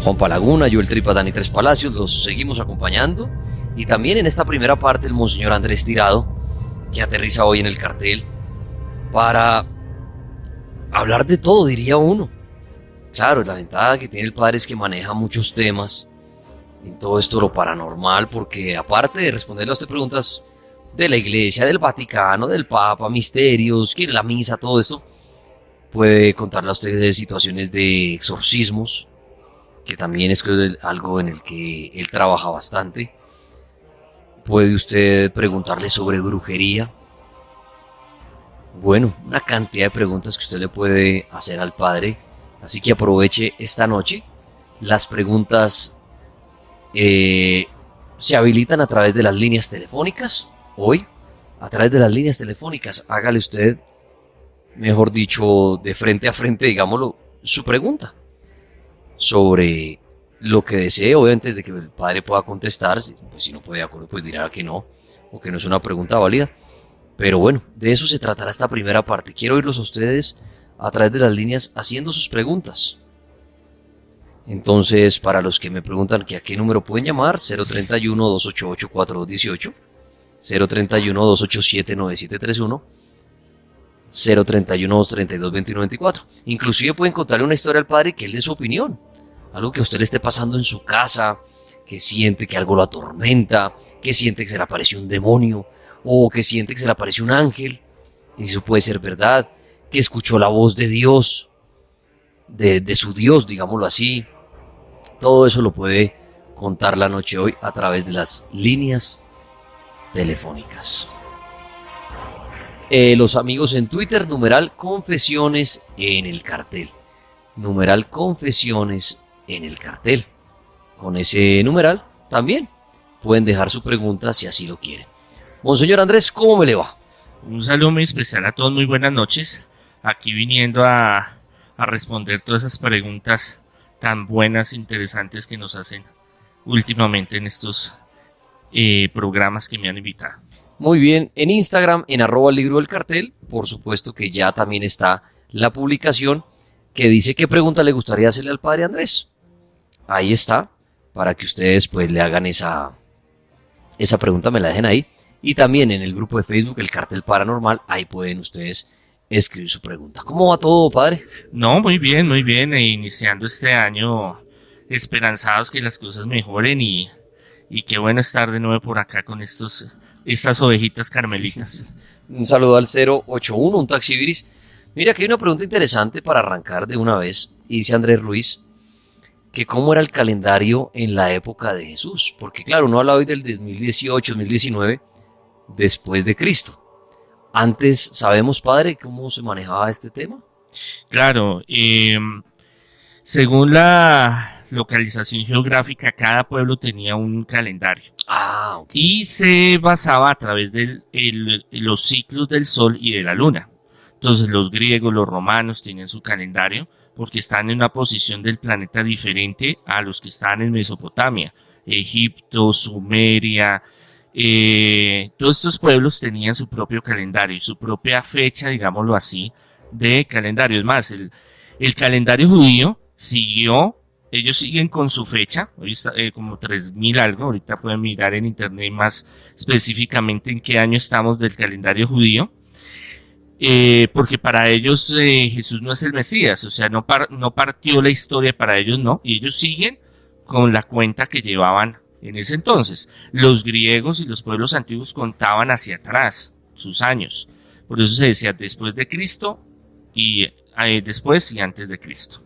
Juanpa Laguna, yo el Tripa Dani Tres Palacios, los seguimos acompañando. Y también en esta primera parte el Monseñor Andrés Tirado, que aterriza hoy en el cartel para hablar de todo, diría uno. Claro, la ventaja que tiene el padre es que maneja muchos temas en todo esto lo paranormal, porque aparte de responderle a usted preguntas de la iglesia, del Vaticano, del Papa, misterios, quiere la misa, todo esto, puede contarle a usted de situaciones de exorcismos, que también es algo en el que él trabaja bastante. Puede usted preguntarle sobre brujería. Bueno, una cantidad de preguntas que usted le puede hacer al padre. Así que aproveche esta noche. Las preguntas se habilitan a través de las líneas telefónicas. Hoy, a través de las líneas telefónicas, hágale usted, mejor dicho, de frente a frente, digámoslo, su pregunta sobre lo que desee, obviamente, de que el padre pueda contestar. Pues si no puede de acuerdo, pues dirá que no, o que no es una pregunta válida. Pero bueno, de eso se tratará esta primera parte. Quiero oírlos a ustedes a través de las líneas haciendo sus preguntas. Entonces, para los que me preguntan que a qué número pueden llamar, 031-288-4218, 031-287-9731, 031-232-2924. Inclusive pueden contarle una historia al padre que él dé su opinión. Algo que a usted le esté pasando en su casa, que siente que algo lo atormenta, que siente que se le apareció un demonio, o que siente que se le apareció un ángel, y eso puede ser verdad, que escuchó la voz de Dios, de su Dios, digámoslo así. Todo eso lo puede contar la noche hoy a través de las líneas telefónicas. Los amigos en Twitter, numeral confesiones en el cartel. Numeral confesiones en el cartel. Con ese numeral también pueden dejar su pregunta si así lo quieren. Monseñor Andrés, ¿cómo me le va? Un saludo muy especial a todos, muy buenas noches. Aquí viniendo a responder todas esas preguntas tan buenas, interesantes que nos hacen últimamente en estos programas que me han invitado. Muy bien, en Instagram, en @libro del cartel, por supuesto que ya también está la publicación que dice qué pregunta le gustaría hacerle al padre Andrés. Ahí está, para que ustedes pues le hagan esa pregunta, me la dejen ahí. Y también en el grupo de Facebook, el Cartel Paranormal, ahí pueden ustedes escribir su pregunta. ¿Cómo va todo, padre? No, muy bien, iniciando este año esperanzados que las cosas mejoren y qué bueno estar de nuevo por acá con estas ovejitas carmelitas. Un saludo al 081, un taxi Iris. Mira, que hay una pregunta interesante para arrancar de una vez. Y dice Andrés Ruiz, que cómo era el calendario en la época de Jesús. Porque claro, uno habla hoy del 2018, 2019, después de Cristo. Antes, ¿sabemos, padre, cómo se manejaba este tema? Claro, según la localización geográfica, cada pueblo tenía un calendario. Okay. Y se basaba a través de los ciclos del sol y de la luna. Entonces los griegos, los romanos tenían su calendario porque están en una posición del planeta diferente a los que están en Mesopotamia, Egipto, Sumeria. Todos estos pueblos tenían su propio calendario y su propia fecha, digámoslo así, de calendario. Es más, el calendario judío siguió, ellos siguen con su fecha, hoy está como 3000 algo, ahorita pueden mirar en internet más específicamente en qué año estamos del calendario judío, porque para ellos Jesús no es el Mesías, o sea, no partió la historia para ellos, no, y ellos siguen con la cuenta que llevaban en ese entonces. Los griegos y los pueblos antiguos contaban hacia atrás sus años, por eso se decía después de Cristo y después y antes de Cristo.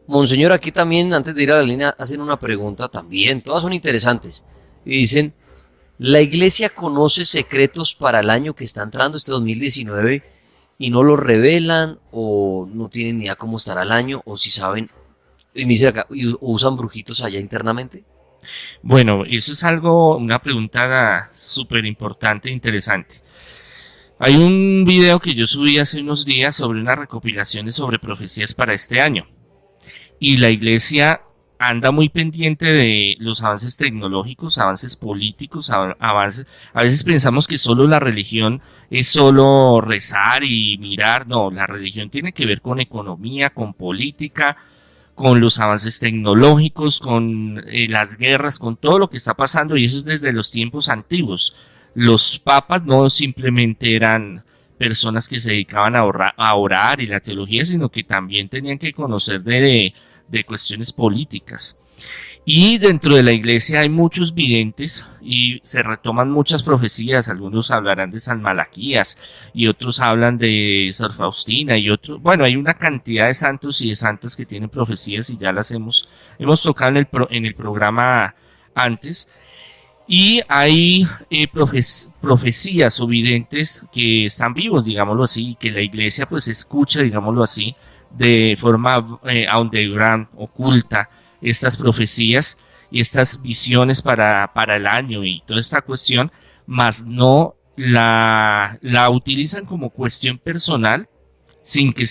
Monseñor, aquí también, antes de ir a la línea, hacen una pregunta también, todas son interesantes, y dicen, ¿la iglesia conoce secretos para el año que está entrando, este 2019, y no los revelan, o no tienen ni idea cómo estará el año, o si saben, y me dice acá, ¿usan brujitos allá internamente? Bueno, eso es una pregunta súper importante e interesante. Hay un video que yo subí hace unos días sobre unas recopilaciones sobre profecías para este año. Y la iglesia anda muy pendiente de los avances tecnológicos, avances políticos, avances. A veces pensamos que solo la religión es solo rezar y mirar. No, la religión tiene que ver con economía, con política, con los avances tecnológicos, con las guerras, con todo lo que está pasando, y eso es desde los tiempos antiguos. Los papas no simplemente eran personas que se dedicaban a orar y la teología, sino que también tenían que conocer de cuestiones políticas. Y dentro de la iglesia hay muchos videntes y se retoman muchas profecías. Algunos hablarán de San Malaquías y otros hablan de Sor Faustina y otros. Bueno, hay una cantidad de santos y de santas que tienen profecías y ya las hemos tocado en el programa antes. Y hay profecías o videntes que están vivos, digámoslo así, y que la iglesia pues escucha, digámoslo así, de forma underground, oculta, estas profecías y estas visiones para el año y toda esta cuestión, más no la utilizan como cuestión personal sin que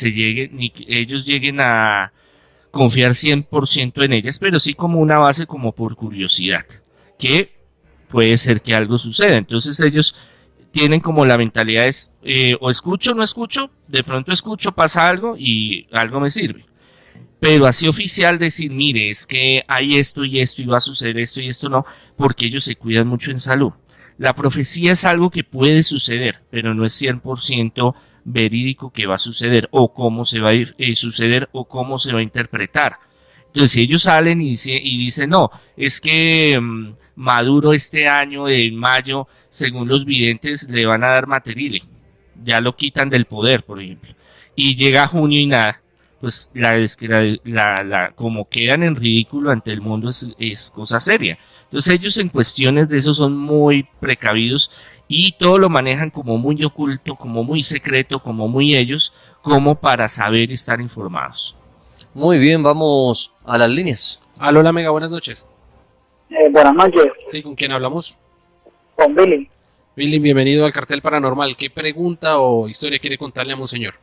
ni que ellos lleguen a confiar 100% en ellas, pero sí como una base, como por curiosidad, que puede ser que algo suceda. Entonces ellos tienen como la mentalidad es o escucho o no escucho, de pronto escucho, pasa algo y algo me sirve. Pero así oficial decir, mire, es que hay esto y esto y va a suceder esto y esto no, porque ellos se cuidan mucho en salud. La profecía es algo que puede suceder, pero no es 100% verídico que va a suceder o cómo se va a suceder o cómo se va a interpretar. Entonces, si ellos salen y dicen, no, es que Maduro este año, en mayo, según los videntes, le van a dar materile, ya lo quitan del poder, por ejemplo, y llega junio y nada, pues como quedan en ridículo ante el mundo es cosa seria. Entonces ellos en cuestiones de eso son muy precavidos y todo lo manejan como muy oculto, como muy secreto, como muy ellos, como para saber estar informados. Muy bien, vamos a las líneas. Hola Mega, buenas noches. Buenas noches. Sí, ¿con quién hablamos? Con Billy. Billy, bienvenido al Cartel Paranormal. ¿Qué pregunta o historia quiere contarle a Monseñor?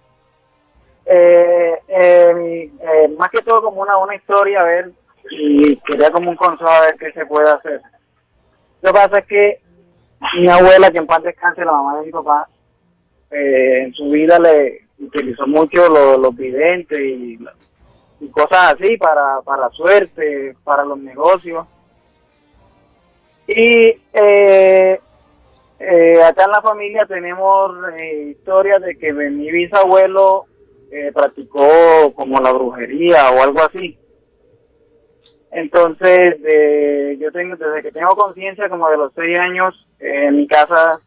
Más que todo como una historia, a ver, y quería como un consejo a ver qué se puede hacer. Lo que pasa es que mi abuela, que en paz descanse, la mamá de mi papá, en su vida le utilizó mucho los videntes y cosas así para suerte, para los negocios. Y acá en la familia tenemos historias de que mi bisabuelo practicó como la brujería o algo así. Entonces, desde que tengo conciencia, como de los 6 años, en mi casa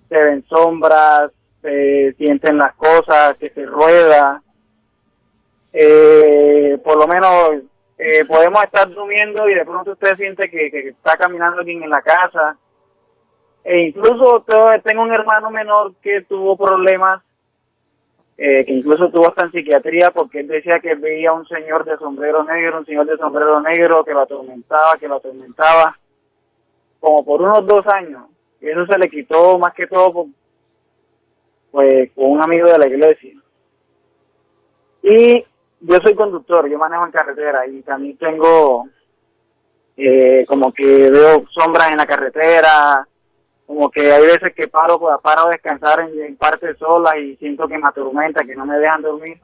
se ven sombras, se sienten las cosas, que se rueda. Por lo menos podemos estar durmiendo y de pronto usted siente que está caminando alguien en la casa. E incluso tengo un hermano menor que tuvo problemas, que incluso tuvo hasta en psiquiatría, porque él decía que veía un señor de sombrero negro que lo atormentaba como por unos 2 años. Y eso se le quitó más que todo pues con un amigo de la iglesia. Y yo soy conductor, yo manejo en carretera y también tengo como que veo sombras en la carretera, como que hay veces que paro a descansar en partes solas y siento que me atormenta, que no me dejan dormir.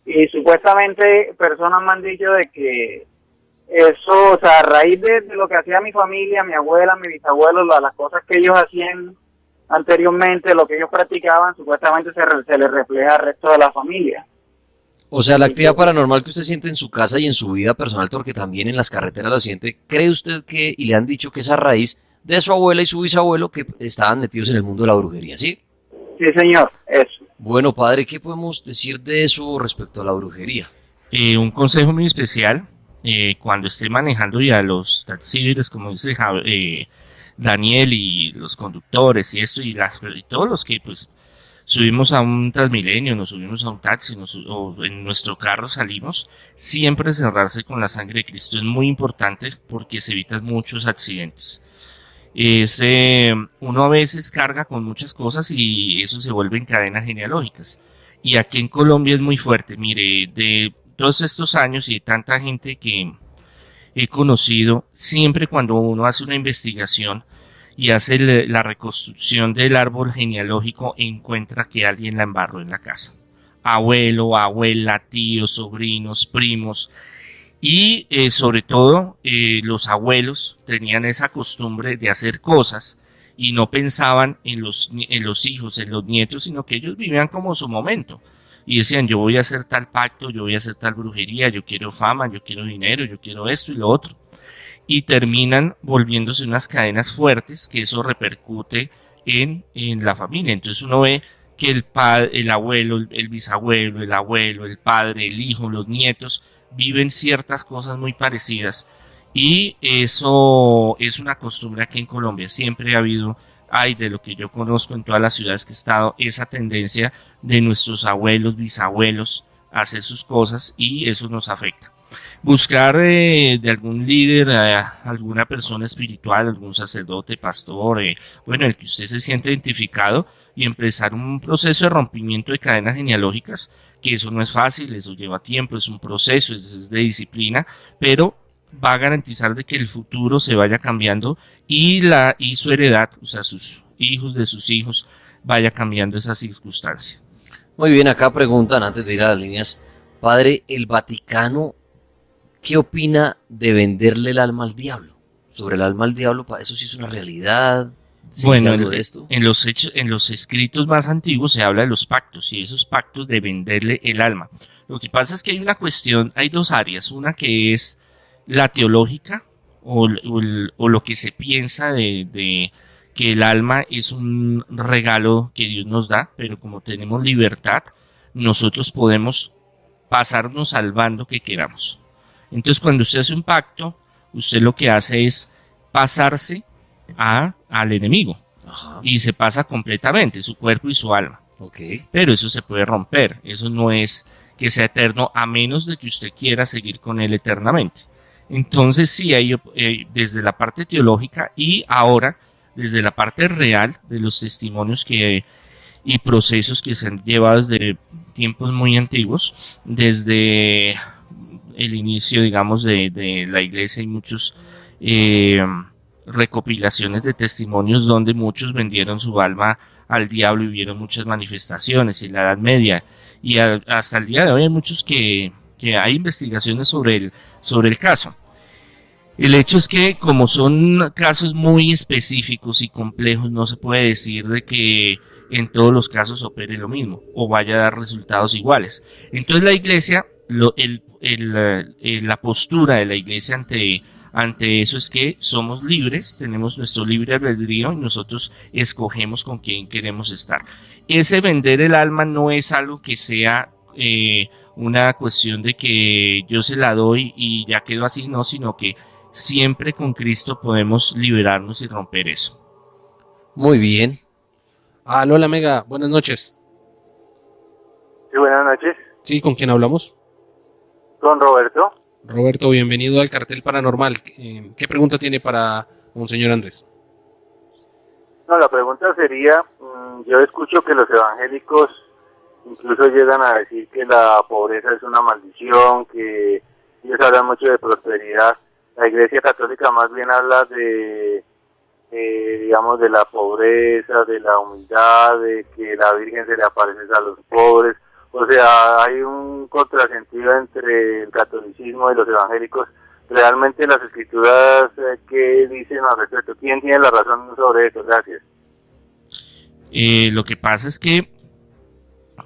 Y supuestamente personas me han dicho de que eso, o sea, a raíz de lo que hacía mi familia, mi abuela, mi bisabuelo, las cosas que ellos hacían anteriormente, lo que ellos practicaban, supuestamente se les refleja al resto de la familia. O sea, la actividad paranormal que usted siente en su casa y en su vida personal, porque también en las carreteras lo siente, ¿cree usted que, y le han dicho que es a raíz de su abuela y su bisabuelo que estaban metidos en el mundo de la brujería, sí? Sí, señor, eso. Bueno, padre, ¿qué podemos decir de eso respecto a la brujería? Un consejo muy especial, cuando esté manejando ya los taxímetros, como dice Daniel, y los conductores y esto, y todos los que pues subimos a un Transmilenio, nos subimos a un taxi, o en nuestro carro salimos, siempre cerrarse con la sangre de Cristo es muy importante porque se evitan muchos accidentes. Uno a veces carga con muchas cosas y eso se vuelve en cadenas genealógicas. Y aquí en Colombia es muy fuerte. Mire, de todos estos años y de tanta gente que he conocido, siempre cuando uno hace una investigación y hace la reconstrucción del árbol genealógico, encuentra que alguien la embarró en la casa. abuelo, abuela, tíos, sobrinos, primos. Y sobre todo los abuelos tenían esa costumbre de hacer cosas y no pensaban en los hijos, en los nietos, sino que ellos vivían como su momento. Y decían, yo voy a hacer tal pacto, yo voy a hacer tal brujería, yo quiero fama, yo quiero dinero, yo quiero esto y lo otro. Y terminan volviéndose unas cadenas fuertes que eso repercute en la familia. Entonces uno ve que el abuelo, el bisabuelo, el abuelo, el padre, el hijo, los nietos viven ciertas cosas muy parecidas. Y eso es una costumbre aquí en Colombia. Siempre ha habido, de lo que yo conozco en todas las ciudades que he estado, esa tendencia de nuestros abuelos, bisabuelos a hacer sus cosas y eso nos afecta. Buscar de algún líder, alguna persona espiritual, algún sacerdote, pastor, bueno, el que usted se siente identificado y empezar un proceso de rompimiento de cadenas genealógicas, que eso no es fácil, eso lleva tiempo, es un proceso, es de disciplina, pero va a garantizar de que el futuro se vaya cambiando y su heredad, o sea, sus hijos de sus hijos, vaya cambiando esa circunstancia. Muy bien, acá preguntan, antes de ir a las líneas, padre, ¿el Vaticano qué opina de venderle el alma al diablo? Sobre el alma al diablo, ¿eso sí es una realidad? ¿Sí Bueno, de esto? en los escritos más antiguos se habla de los pactos y esos pactos de venderle el alma. Lo que pasa es que hay una cuestión, hay dos áreas, una que es la teológica o lo que se piensa de que el alma es un regalo que Dios nos da, pero como tenemos libertad, nosotros podemos pasarnos al bando que queramos. Entonces, cuando usted hace un pacto, usted lo que hace es pasarse al enemigo. Ajá. Y se pasa completamente, su cuerpo y su alma. Okay. Pero eso se puede romper, eso no es que sea eterno, a menos de que usted quiera seguir con él eternamente. Entonces sí, hay desde la parte teológica y ahora desde la parte real de los testimonios y procesos que se han llevado desde tiempos muy antiguos, desde el inicio, digamos, de la iglesia, y muchos recopilaciones de testimonios donde muchos vendieron su alma al diablo y vieron muchas manifestaciones en la Edad Media, y hasta el día de hoy hay muchos que hay investigaciones sobre el caso. El hecho es que como son casos muy específicos y complejos, no se puede decir de que en todos los casos opere lo mismo o vaya a dar resultados iguales. Entonces la iglesia, la postura de la iglesia ante eso es que somos libres, tenemos nuestro libre albedrío y nosotros escogemos con quién queremos estar. Ese vender el alma no es algo que sea una cuestión de que yo se la doy y ya quedó así, no, sino que siempre con Cristo podemos liberarnos y romper eso. Muy bien. Hola Mega, buenas noches. Sí, buenas noches. Sí, ¿con quién hablamos? Con Roberto. Roberto, bienvenido al Cartel Paranormal. ¿Qué pregunta tiene para Monseñor Andrés? No, la pregunta sería, yo escucho que los evangélicos incluso llegan a decir que la pobreza es una maldición, que ellos hablan mucho de prosperidad. La Iglesia Católica más bien habla digamos, de la pobreza, de la humildad, de que la Virgen se le aparece a los pobres. O sea, hay un contrasentido entre el catolicismo y los evangélicos. Realmente las escrituras, ¿qué dicen al respecto? ¿Quién tiene la razón sobre eso? Gracias. Lo que pasa es que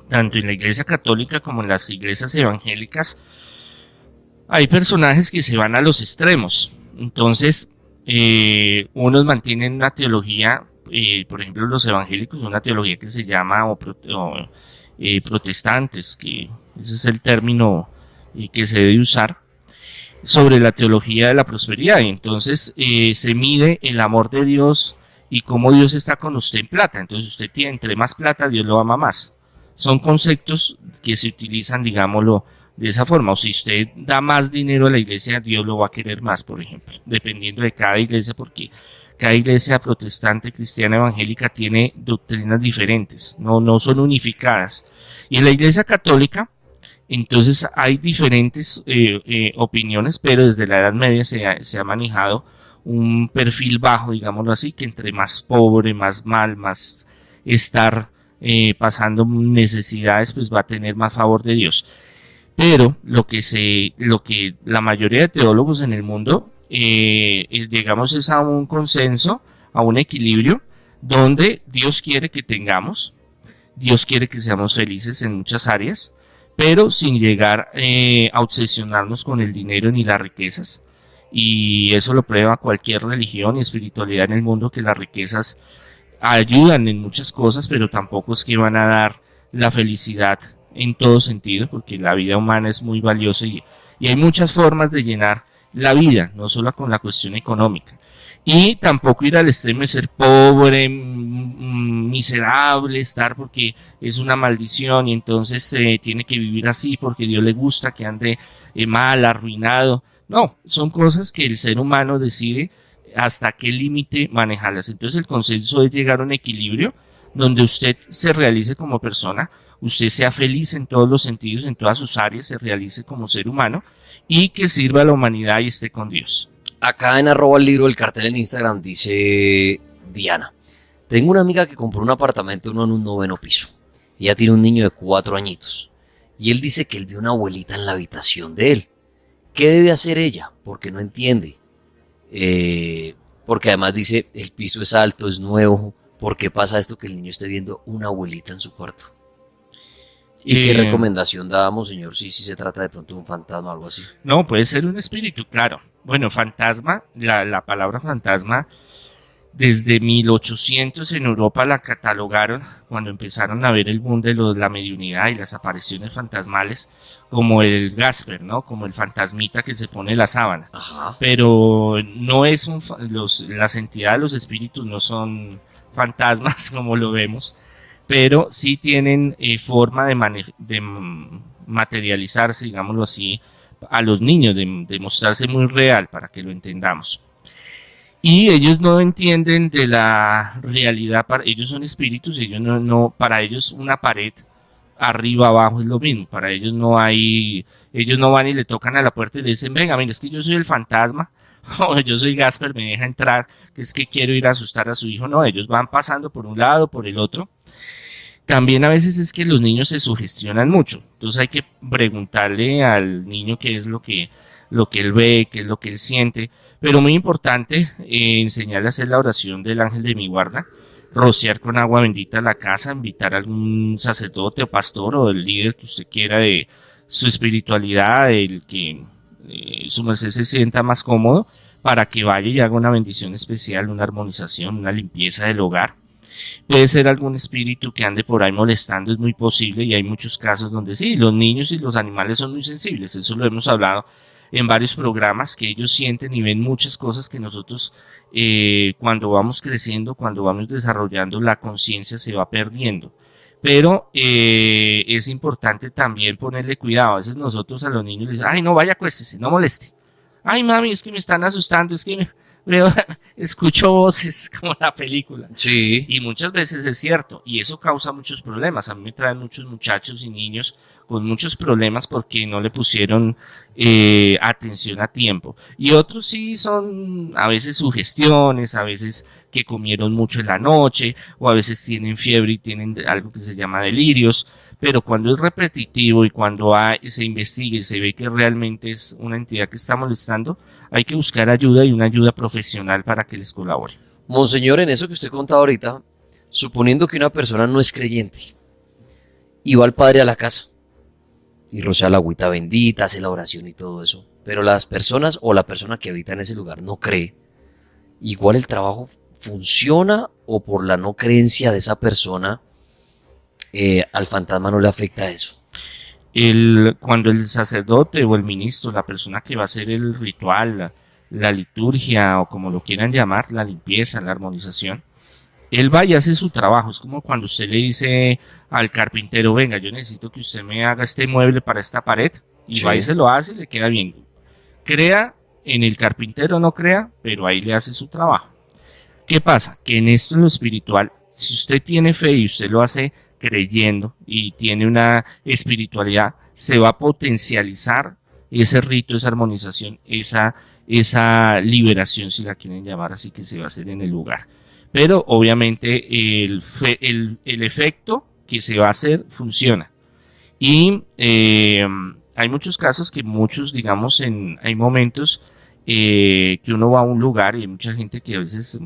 tanto en la Iglesia Católica como en las iglesias evangélicas hay personajes que se van a los extremos. Entonces, unos mantienen una teología, por ejemplo los evangélicos, una teología que se llama protestantes, que ese es el término que se debe usar, sobre la teología de la prosperidad. Y entonces se mide el amor de Dios y cómo Dios está con usted en plata. Entonces usted tiene, entre más plata, Dios lo ama más. Son conceptos que se utilizan, digámoslo, de esa forma. O si usted da más dinero a la iglesia, Dios lo va a querer más, por ejemplo, dependiendo de cada iglesia, porque cada iglesia protestante, cristiana, evangélica tiene doctrinas diferentes, no son unificadas. Y en la iglesia católica, entonces hay diferentes opiniones, pero desde la Edad Media se ha manejado un perfil bajo, digámoslo así, que entre más pobre, más mal, más estar pasando necesidades, pues va a tener más favor de Dios. Pero lo que la mayoría de teólogos en el mundo digamos es a un consenso, a un equilibrio, donde Dios quiere que tengamos, Dios quiere que seamos felices en muchas áreas, pero sin llegar a obsesionarnos con el dinero ni las riquezas. Y eso lo prueba cualquier religión y espiritualidad en el mundo, que las riquezas ayudan en muchas cosas, pero tampoco es que van a dar la felicidad en todo sentido, porque la vida humana es muy valiosa y hay muchas formas de llenar la vida, no solo con la cuestión económica. Y tampoco ir al extremo de ser pobre, miserable, estar porque es una maldición y entonces tiene que vivir así porque Dios le gusta que ande mal, arruinado. No, son cosas que el ser humano decide hasta qué límite manejarlas. Entonces el consenso es llegar a un equilibrio donde usted se realice como persona, usted sea feliz en todos los sentidos, en todas sus áreas, se realice como ser humano y que sirva a la humanidad y esté con Dios. Acá en @el libro del cartel en Instagram dice Diana: tengo una amiga que compró un apartamento en un 9º piso. Ella tiene un niño de 4 añitos y él dice que él vio una abuelita en la habitación de él. ¿Qué debe hacer ella? Porque no entiende. Porque además dice, el piso es alto, es nuevo. ¿Por qué pasa esto que el niño esté viendo una abuelita en su cuarto? ¿Y qué recomendación damos, señor, si se trata de pronto de un fantasma o algo así? No, puede ser un espíritu, claro. Bueno, fantasma, la palabra fantasma, desde 1800 en Europa la catalogaron cuando empezaron a ver el boom de la mediunidad y las apariciones fantasmales, como el Gasper, ¿no? Como el fantasmita que se pone en la sábana. Ajá. Pero no es las entidades, los espíritus no son fantasmas como lo vemos, pero sí tienen forma de materializarse, digámoslo así, a los niños, de mostrarse muy real para que lo entendamos. Y ellos no entienden de la realidad, ellos son espíritus, ellos para ellos una pared arriba abajo es lo mismo, para ellos ellos no van y le tocan a la puerta y le dicen, venga, mira, es que yo soy el fantasma, o yo soy Gasper, me deja entrar, que es que quiero ir a asustar a su hijo. No, ellos van pasando por un lado, por el otro. También a veces es que los niños se sugestionan mucho, entonces hay que preguntarle al niño qué es lo que él ve, qué es lo que él siente, pero muy importante enseñarle a hacer la oración del ángel de mi guarda, rociar con agua bendita la casa, invitar a algún sacerdote o pastor o el líder que usted quiera de su espiritualidad, el que su merced se sienta más cómodo, para que vaya y haga una bendición especial, una armonización, una limpieza del hogar. Puede ser algún espíritu que ande por ahí molestando, es muy posible, y hay muchos casos donde sí, los niños y los animales son muy sensibles, eso lo hemos hablado en varios programas, que ellos sienten y ven muchas cosas que nosotros cuando vamos creciendo, cuando vamos desarrollando la conciencia se va perdiendo. Pero es importante también ponerle cuidado. A veces nosotros a los niños les decimos, ay, no, vaya, acuéstese, no moleste. Ay, mami, es que me están asustando, es que escucho voces como la película. Sí. Y muchas veces es cierto, y eso causa muchos problemas. A mí me traen muchos muchachos y niños con muchos problemas porque no le pusieron atención a tiempo. Y otros sí son a veces sugestiones, a veces que comieron mucho en la noche, o a veces tienen fiebre y tienen algo que se llama delirios. Pero cuando es repetitivo y cuando se investiga y se ve que realmente es una entidad que está molestando, hay que buscar ayuda y una ayuda profesional para que les colabore. Monseñor, en eso que usted contaba ahorita, suponiendo que una persona no es creyente y va al padre a la casa y rocea la agüita bendita, hace la oración y todo eso, pero las personas o la persona que habita en ese lugar no cree, igual el trabajo funciona, o por la no creencia de esa persona al fantasma no le afecta eso. Cuando el sacerdote o el ministro, la persona que va a hacer el ritual, la liturgia o como lo quieran llamar, la limpieza, la armonización, él va y hace su trabajo. Es como cuando usted le dice al carpintero, venga, yo necesito que usted me haga este mueble para esta pared, y sí, va y se lo hace y le queda bien. Crea en el carpintero, no crea, pero ahí le hace su trabajo. ¿Qué pasa? Que en esto, en lo espiritual, si usted tiene fe y usted lo hace creyendo y tiene una espiritualidad, se va a potencializar ese rito, esa armonización, esa liberación, si la quieren llamar así, que se va a hacer en el lugar. Pero obviamente el efecto que se va a hacer funciona. Y hay muchos casos que digamos, hay momentos que uno va a un lugar y hay mucha gente que a veces,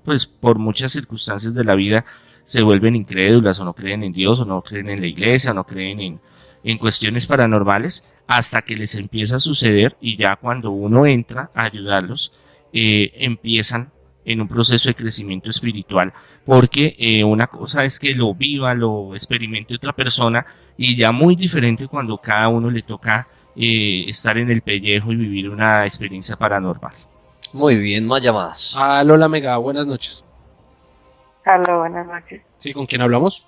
pues por muchas circunstancias de la vida, se vuelven incrédulas o no creen en Dios o no creen en la iglesia o no creen en cuestiones paranormales hasta que les empieza a suceder, y ya cuando uno entra a ayudarlos, empiezan en un proceso de crecimiento espiritual, porque una cosa es que lo viva, lo experimente otra persona, y ya muy diferente cuando cada uno le toca estar en el pellejo y vivir una experiencia paranormal. Muy bien, más llamadas. Lola Mega, buenas noches. Aló, buenas noches. ¿Sí, con quién hablamos?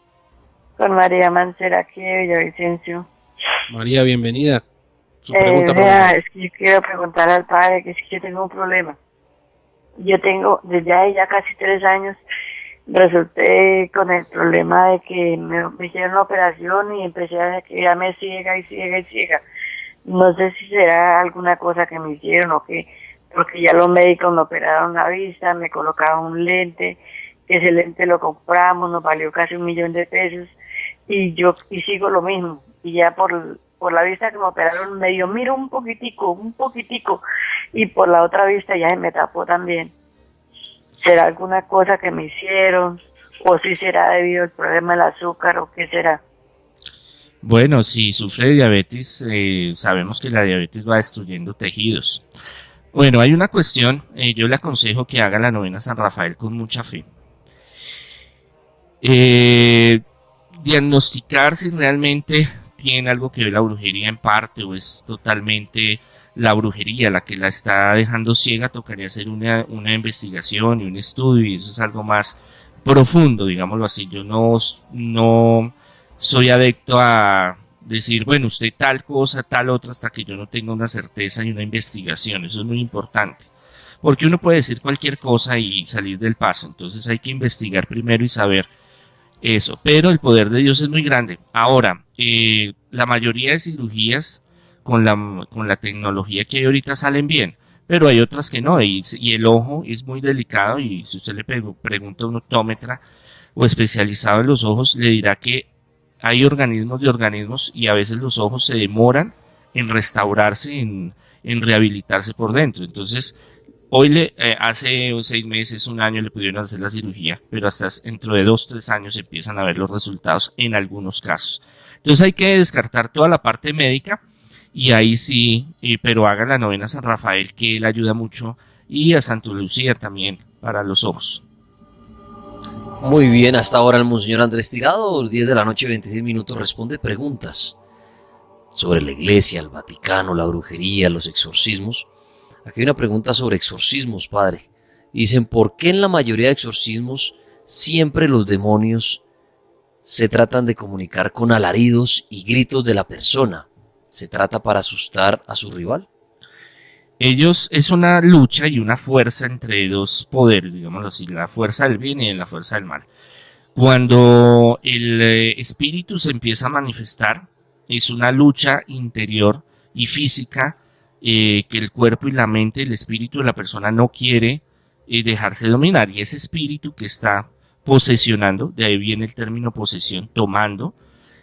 Con María Mancera, aquí de Villavicencio. María, bienvenida. Su pregunta, Es que yo quiero preguntar al padre, que es que yo tengo un problema. Yo tengo, desde ahí ya casi 3 años, resulté con el problema de que me hicieron una operación y empecé a quedarme ciega y ciega y ciega. No sé si será alguna cosa que me hicieron o qué, porque ya los médicos me operaron la vista, me colocaron un lente, que ese lente lo compramos, nos valió casi $1.000.000, y sigo lo mismo, y ya por la vista que me operaron medio miro un poquitico, y por la otra vista ya se me tapó también. ¿Será alguna cosa que me hicieron? ¿O si será debido al problema del azúcar o qué será? Bueno, si sufre de diabetes, sabemos que la diabetes va destruyendo tejidos. Bueno, hay una cuestión, yo le aconsejo que haga la novena San Rafael con mucha fe. Diagnosticar si realmente tiene algo que ver la brujería en parte o es totalmente la brujería la que la está dejando ciega, tocaría hacer una investigación y un estudio, y eso es algo más profundo, digámoslo así. Yo no soy adepto a decir, bueno, usted tal cosa, tal otra, hasta que yo no tenga una certeza y una investigación. Eso es muy importante, porque uno puede decir cualquier cosa y salir del paso. Entonces hay que investigar primero y saber eso, pero el poder de Dios es muy grande. Ahora, la mayoría de cirugías con la tecnología que hay ahorita salen bien, pero hay otras que no, y el ojo es muy delicado, y si usted le pregunta a un optómetra o especializado en los ojos, le dirá que hay organismos de organismos, y a veces los ojos se demoran en restaurarse, en rehabilitarse por dentro. Entonces, hoy hace 6 meses, 1 año le pudieron hacer la cirugía, pero hasta dentro de 2, 3 años empiezan a ver los resultados en algunos casos. Entonces hay que descartar toda la parte médica, y ahí sí, pero haga la novena San Rafael, que él ayuda mucho, y a Santa Lucía también para los ojos. Muy bien, hasta ahora el Monseñor Andrés Tirado, 10 de la noche, 26 minutos, responde preguntas sobre la iglesia, el Vaticano, la brujería, los exorcismos. Aquí hay una pregunta sobre exorcismos, padre. Dicen, ¿por qué en la mayoría de exorcismos siempre los demonios se tratan de comunicar con alaridos y gritos de la persona? ¿Se trata para asustar a su rival? Es una lucha y una fuerza entre dos poderes, digámoslo así, la fuerza del bien y la fuerza del mal. Cuando el espíritu se empieza a manifestar, es una lucha interior y física, que el cuerpo y la mente, el espíritu de la persona no quiere dejarse dominar, y ese espíritu que está posesionando, de ahí viene el término posesión, tomando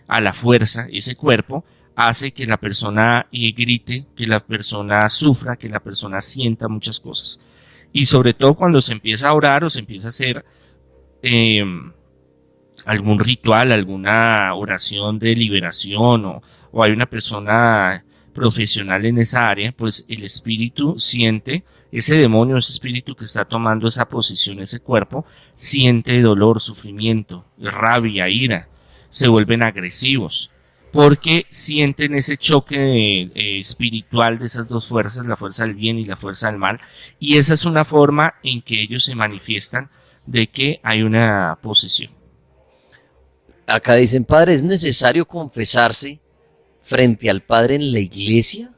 a la fuerza ese cuerpo, hace que la persona grite, que la persona sufra, que la persona sienta muchas cosas. Y sobre todo cuando se empieza a orar o se empieza a hacer algún ritual, alguna oración de liberación, o hay una persona profesional en esa área, pues el espíritu siente, ese demonio, ese espíritu que está tomando esa posesión, ese cuerpo, siente dolor, sufrimiento, rabia, ira, se vuelven agresivos, porque sienten ese choque espiritual de esas dos fuerzas, la fuerza del bien y la fuerza del mal, y esa es una forma en que ellos se manifiestan de que hay una posesión. Acá dicen, padre, ¿es necesario confesarse frente al Padre en la iglesia?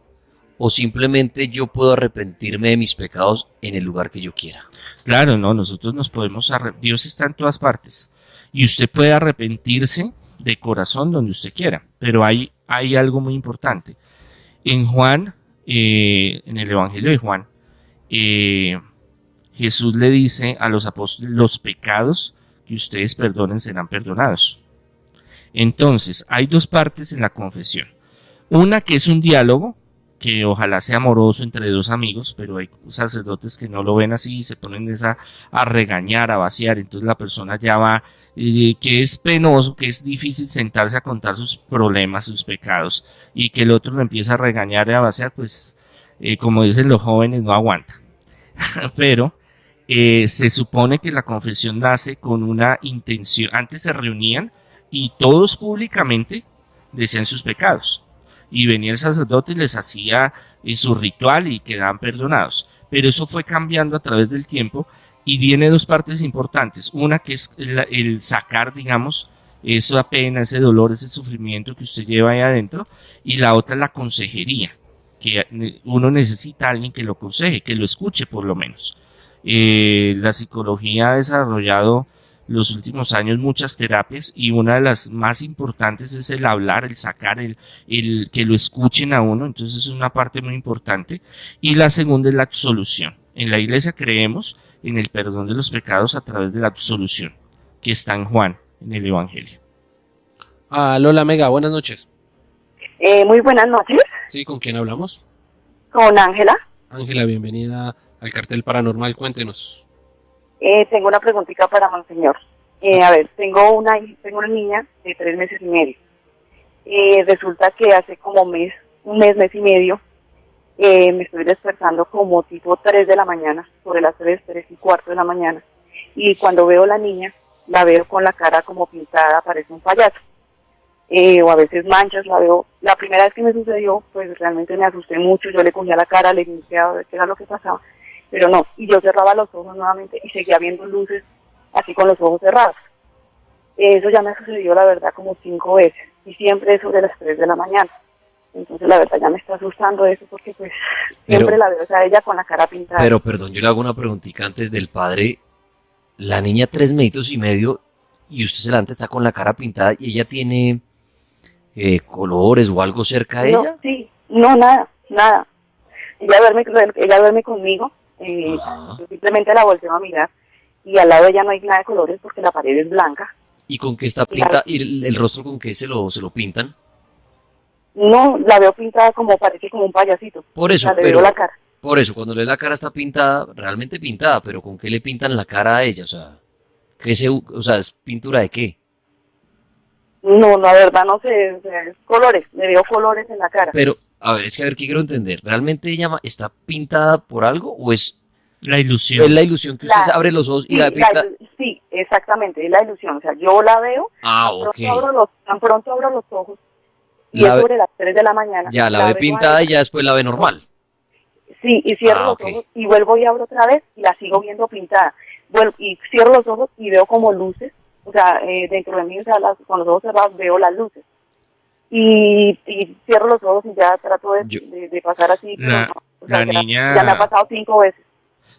¿O simplemente yo puedo arrepentirme de mis pecados en el lugar que yo quiera? Claro, no, nosotros nos podemos Dios está en todas partes, y usted puede arrepentirse de corazón donde usted quiera, pero hay algo muy importante. En Juan, en el Evangelio de Juan, Jesús le dice a los apóstoles, los pecados que ustedes perdonen serán perdonados. Entonces, hay dos partes en la confesión. Una que es un diálogo, que ojalá sea amoroso entre dos amigos, pero hay sacerdotes que no lo ven así y se ponen a regañar, a vaciar, entonces la persona ya va, que es penoso, que es difícil sentarse a contar sus problemas, sus pecados, y que el otro lo empieza a regañar y a vaciar, pues como dicen los jóvenes, no aguanta. Pero se supone que la confesión nace con una intención. Antes se reunían y todos públicamente decían sus pecados, y venía el sacerdote y les hacía su ritual y quedaban perdonados. Pero eso fue cambiando a través del tiempo y tiene dos partes importantes. Una que es el sacar, digamos, esa pena, ese dolor, ese sufrimiento que usted lleva ahí adentro, y la otra es la consejería, que uno necesita a alguien que lo aconseje, que lo escuche por lo menos. La psicología ha desarrollado los últimos años muchas terapias, y una de las más importantes es el hablar, el sacar, el que lo escuchen a uno. Entonces es una parte muy importante. Y la segunda es la absolución. En la iglesia creemos en el perdón de los pecados a través de la absolución, que está en Juan, en el Evangelio. Lola Mega, buenas noches. Muy buenas noches, Sí, ¿con quién hablamos? con Ángela. Ángela, bienvenida al Cartel Paranormal, cuéntenos. Tengo una preguntita para Monseñor. A ver, tengo una niña de 3 meses y medio. Resulta que hace como un mes y medio, me estoy despertando como tipo 3 de la mañana, sobre las 3:15 de la mañana. Y cuando veo a la niña, la veo con la cara como pintada, parece un payaso. O a veces manchas, la veo. La primera vez que me sucedió, pues realmente me asusté mucho. Yo le cogía la cara, le iniciaba a ver qué era lo que pasaba. Pero no, y yo cerraba los ojos nuevamente y seguía viendo luces así con los ojos cerrados. Eso ya me ha sucedido, la verdad, como 5 veces, y siempre es sobre las 3 de la mañana. Entonces, la verdad, ya me está asustando eso, porque pues siempre la veo a ella con la cara pintada. Pero, perdón, yo le hago una preguntita antes del padre. La niña 3 meses y medio, y usted se la está con la cara pintada, y ella tiene colores o algo cerca de No, ella. sí, no, nada. Ella duerme conmigo. Yo simplemente la volteo a mirar, y al lado de ella no hay nada de colores porque la pared es blanca. ¿Y con qué está pintada? ¿Y el rostro con qué se lo pintan? No, la veo pintada como, parece como un payasito. Por eso, O sea, le pero veo la cara. por eso, cuando le la cara está pintada, realmente pintada, pero ¿con qué le pintan la cara a ella? O sea, o sea, ¿es pintura de qué? No, la verdad no sé, o sea, es colores, le veo colores en la cara. Pero, a ver, es que a ver, ¿qué quiero entender? ¿Realmente ella está pintada por algo o es La ilusión. la ilusión que usted abre los ojos y la pinta? Sí, exactamente, es la ilusión. O sea, yo la veo, Ok. tan pronto abro los ojos, y La es ve- sobre las 3 de la mañana. Ya la ve veo a pintada y ella. ya después la ve normal. Sí, y cierro ok. los ojos, y vuelvo y abro otra vez, y la sigo viendo pintada. Vuelvo, y cierro los ojos, y veo como luces, o sea, dentro de mí, o sea, con los ojos cerrados, veo las luces. Y cierro los ojos, y ya trato de pasar así. Pero La- no, o sea, la niña- ya me ha pasado 5 veces.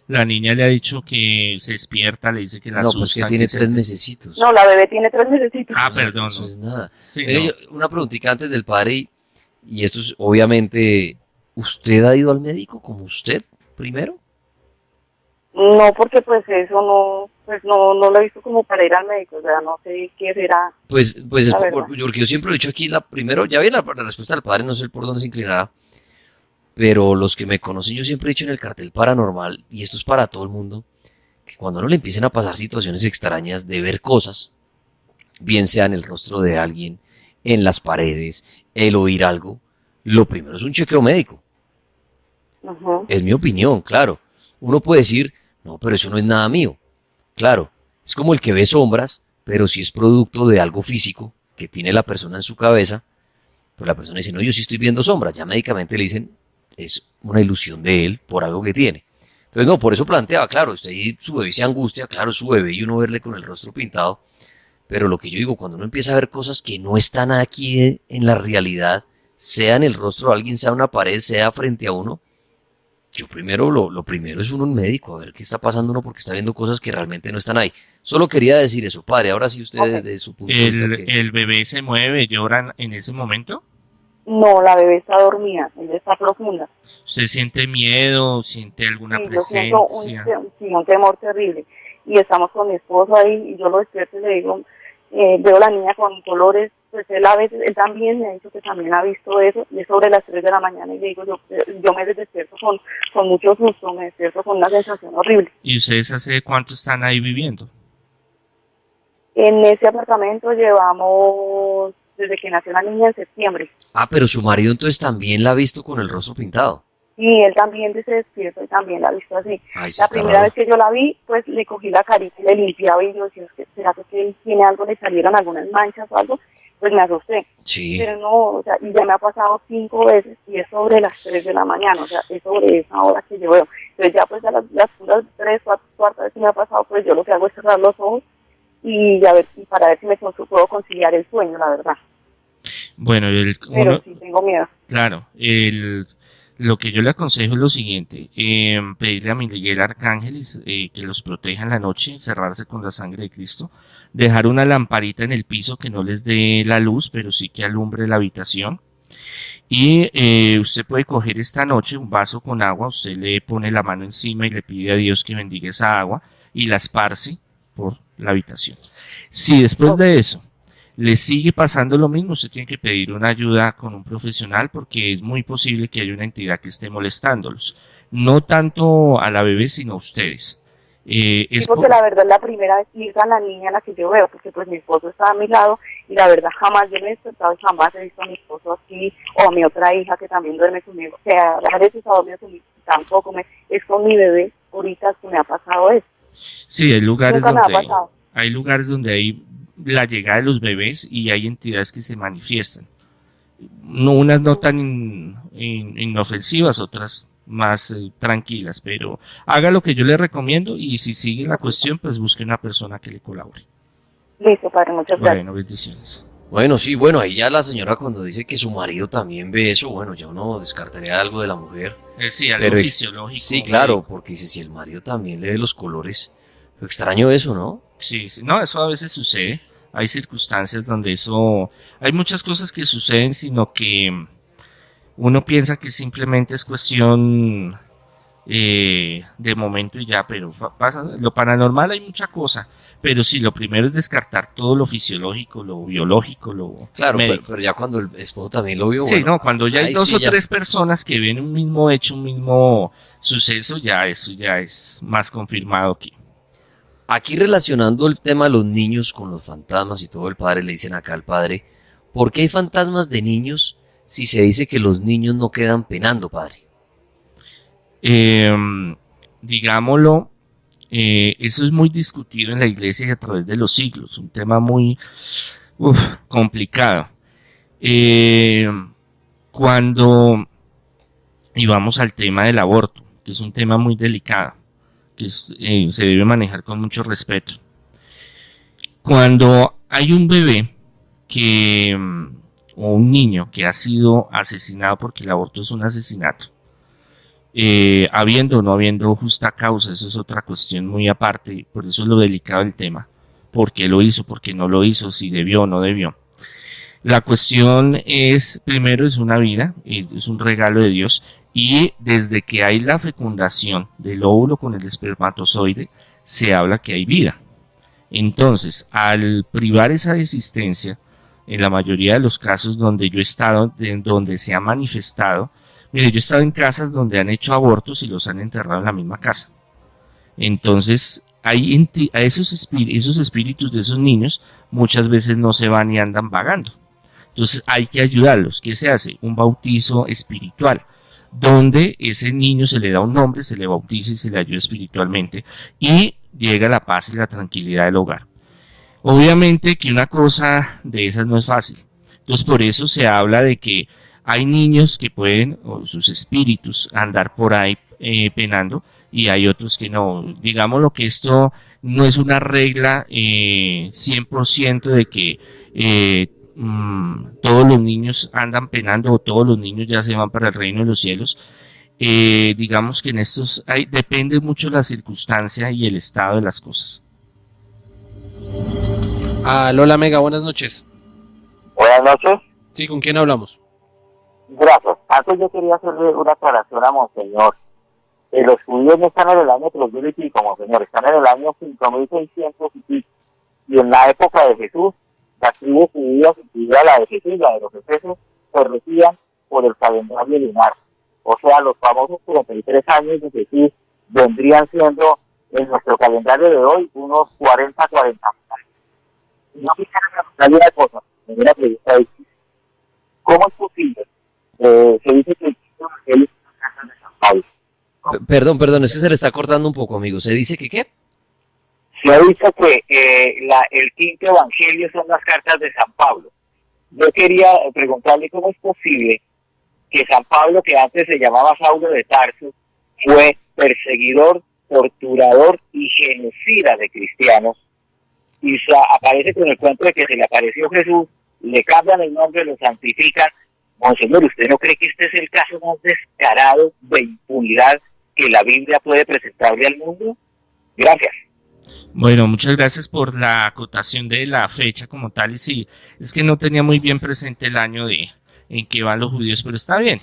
La niña le ha dicho que se despierta, le dice que la No, asustan. pues que tiene se- 3 mesecitos. No, la bebé tiene 3 mesecitos. Ah, perdón. Eso no. es nada. Sí, Mire, no. una preguntita antes del padre, y esto es obviamente, ¿usted ha ido al médico como usted primero? No, porque pues eso no lo he visto como para ir al médico, o sea, no sé qué será. Pues es La verdad. porque yo siempre lo he dicho aquí, primero, ya vi la respuesta del padre, no sé por dónde se inclinará, pero los que me conocen, yo siempre he dicho en el cartel paranormal, y esto es para todo el mundo, que cuando no le empiecen a pasar situaciones extrañas de ver cosas, bien sea en el rostro de alguien, en las paredes, el oír algo, lo primero es un chequeo médico. Ujú. Es mi opinión, claro. Uno puede decir, no, pero eso no es nada mío. Claro, es como el que ve sombras, pero si es producto de algo físico que tiene la persona en su cabeza, pues la persona dice, no, yo sí estoy viendo sombras. Ya médicamente le dicen, es una ilusión de él por algo que tiene. Entonces, no, por eso planteaba, claro, usted y su bebé se angustia, claro, su bebé y uno verle con el rostro pintado. Pero lo que yo digo, cuando uno empieza a ver cosas que no están aquí en la realidad, sea en el rostro de alguien, sea en una pared, sea frente a uno, yo primero, lo primero es uno un médico, a ver qué está pasando uno porque está viendo cosas que realmente no están ahí. Solo quería decir eso, padre. Ahora sí usted desde su punto de vista. El bebé se mueve, llora en ese momento. No, la bebé está dormida, ella está profunda. ¿Usted siente miedo? ¿Siente alguna Sí, yo siento presencia? un temor terrible. Y estamos con mi esposo ahí, y yo lo despierto y le digo, veo a la niña con colores, pues él a veces, él también me ha dicho que también ha visto eso, y es sobre las 3 de la mañana, y le digo, yo me despierto con mucho susto, me despierto con una sensación horrible. ¿Y ustedes hace cuánto están ahí viviendo? En ese apartamento llevamos desde que nació la niña en septiembre. Ah, pero su marido entonces también la ha visto con el rostro pintado. Y él también se despierta y también la ha visto así. Ay, sí La está primera raro. vez que yo la vi, pues le cogí la carita y le limpiaba y yo decía, ¿será que él tiene algo? ¿Le salieron algunas manchas o algo? Pues me asusté. Sí. Pero no, o sea, y ya me ha pasado 5 veces y es sobre las 3 de la mañana, o sea, es sobre esa hora que yo veo. Entonces ya pues a las puras 3, 4, cuarta vez que me ha pasado, pues yo lo que hago es cerrar los ojos y a ver, y para ver si me puedo conciliar el sueño, la verdad. Bueno, Pero sí tengo miedo. claro, lo que yo le aconsejo es lo siguiente, pedirle a Miguel Arcángel que los proteja en la noche, cerrarse con la sangre de Cristo, dejar una lamparita en el piso que no les dé la luz, pero sí que alumbre la habitación. Y usted puede coger esta noche un vaso con agua, usted le pone la mano encima y le pide a Dios que bendiga esa agua y la esparce por la habitación. Si después de eso le sigue pasando lo mismo, usted tiene que pedir una ayuda con un profesional porque es muy posible que haya una entidad que esté molestándolos. No tanto a la bebé, sino a ustedes. Sí, porque la verdad es la primera vez que a la niña a la que yo veo, porque pues mi esposo está a mi lado y la verdad jamás yo me he despertado y jamás he visto a mi esposo así o a mi otra hija que también duerme conmigo. O sea, a veces ha dormido conmigo, tampoco es con mi bebé ahorita que me ha pasado eso. Sí, Nunca me ha pasado. hay lugares donde hay la llegada de los bebés y hay entidades que se manifiestan. Unas no tan inofensivas, otras más tranquilas, pero haga lo que yo le recomiendo y si sigue la cuestión, pues busque una persona que le colabore. Listo, padre, muchas gracias. Bueno, bendiciones. Bueno, sí, bueno, ahí ya la señora cuando dice que su marido también ve eso, bueno, ya uno descartaría algo de la mujer. Sí, algo Pero fisiológico. Sí, claro, porque dice, si el marido también le ve los colores, extraño eso, ¿no? Sí, sí, no, eso a veces sucede. Hay circunstancias donde eso, hay muchas cosas que suceden, sino que uno piensa que simplemente es cuestión de momento y ya, pero pasa, lo paranormal hay mucha cosa, pero sí, lo primero es descartar todo lo fisiológico, lo biológico, lo Claro, médico. pero ya cuando el esposo también lo vio, Sí, bueno, no, cuando ya hay ahí dos sí o ya. tres personas que ven un mismo hecho, un mismo suceso, ya eso ya es más confirmado que... Aquí relacionando el tema de los niños con los fantasmas y todo, el padre le dicen acá al padre, ¿por qué hay fantasmas de niños si se dice que los niños no quedan penando, padre? Digámoslo, eso es muy discutido en la iglesia y a través de los siglos, un tema muy complicado. Cuando íbamos al tema del aborto, que es un tema muy delicado, que se debe manejar con mucho respeto. Cuando hay un bebé o un niño que ha sido asesinado, porque el aborto es un asesinato, habiendo o no habiendo justa causa, eso es otra cuestión muy aparte, por eso es lo delicado del tema, por qué lo hizo, por qué no lo hizo, si debió o no debió. La cuestión es, primero es una vida, es un regalo de Dios, y desde que hay la fecundación del óvulo con el espermatozoide, se habla que hay vida. Entonces, al privar esa existencia, en la mayoría de los casos donde yo he estado, donde se ha manifestado, mire, yo he estado en casas donde han hecho abortos y los han enterrado en la misma casa. Entonces, a esos espíritus de esos niños muchas veces no se van y andan vagando. Entonces hay que ayudarlos. ¿Qué se hace? Un bautizo espiritual, donde ese niño se le da un nombre, se le bautiza y se le ayuda espiritualmente y llega la paz y la tranquilidad del hogar. Obviamente que una cosa de esas no es fácil. Entonces por eso se habla de que hay niños que pueden, o sus espíritus, andar por ahí penando y hay otros que no. Digamos lo que esto no es una regla 100% de que todos los niños andan penando o todos los niños ya se van para el reino de los cielos. Digamos que en estos depende mucho la circunstancia y el estado de las cosas. Lola Mega, buenas noches. Buenas noches. Sí, ¿con quién hablamos? Gracias. Antes yo quería hacerle una aclaración a Monseñor. Los judíos no están en el año 3000 y pico, Monseñor, están en el año 5600 y pico. Y en la época de Jesús las tribus judías, incluida la de Jesús, la de los efesios, se regían por el calendario lunar. O sea, los famosos 43 años de Jesús vendrían siendo en nuestro calendario de hoy unos 40 años. No quisiera preguntarle una cosa, una pregunta difícil. ¿Cómo es posible? Se dice que el Evangelio es una carta de San Pablo. Perdón, es que se le está cortando un poco, amigo. ¿Se dice que qué? Se ha dicho que el quinto evangelio son las cartas de San Pablo. Yo quería preguntarle cómo es posible que San Pablo, que antes se llamaba Saulo de Tarso, fue perseguidor, torturador y genocida de cristianos, y aparece con el cuento de que se le apareció Jesús, le cambian el nombre, lo santifican. Monseñor, ¿usted no cree que este es el caso más descarado de impunidad que la Biblia puede presentarle al mundo? Gracias. Bueno, muchas gracias por la acotación de la fecha como tal. Y sí, es que no tenía muy bien presente el año en que van los judíos, pero está bien.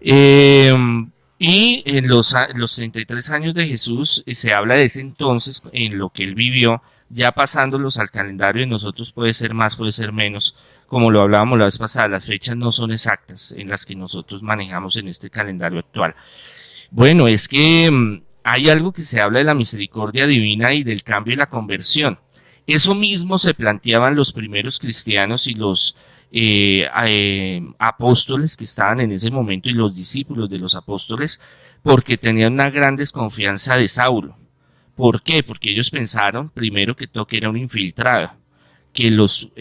Y en los 33 años de Jesús se habla de ese entonces, en lo que él vivió, ya pasándolos al calendario de nosotros puede ser más, puede ser menos. Como lo hablábamos la vez pasada, las fechas no son exactas en las que nosotros manejamos en este calendario actual. Bueno, es que hay algo que se habla de la misericordia divina y del cambio y la conversión. Eso mismo se planteaban los primeros cristianos y los apóstoles que estaban en ese momento y los discípulos de los apóstoles, porque tenían una gran desconfianza de Saulo. ¿Por qué? Porque ellos pensaron primero que todo que era un infiltrado, que los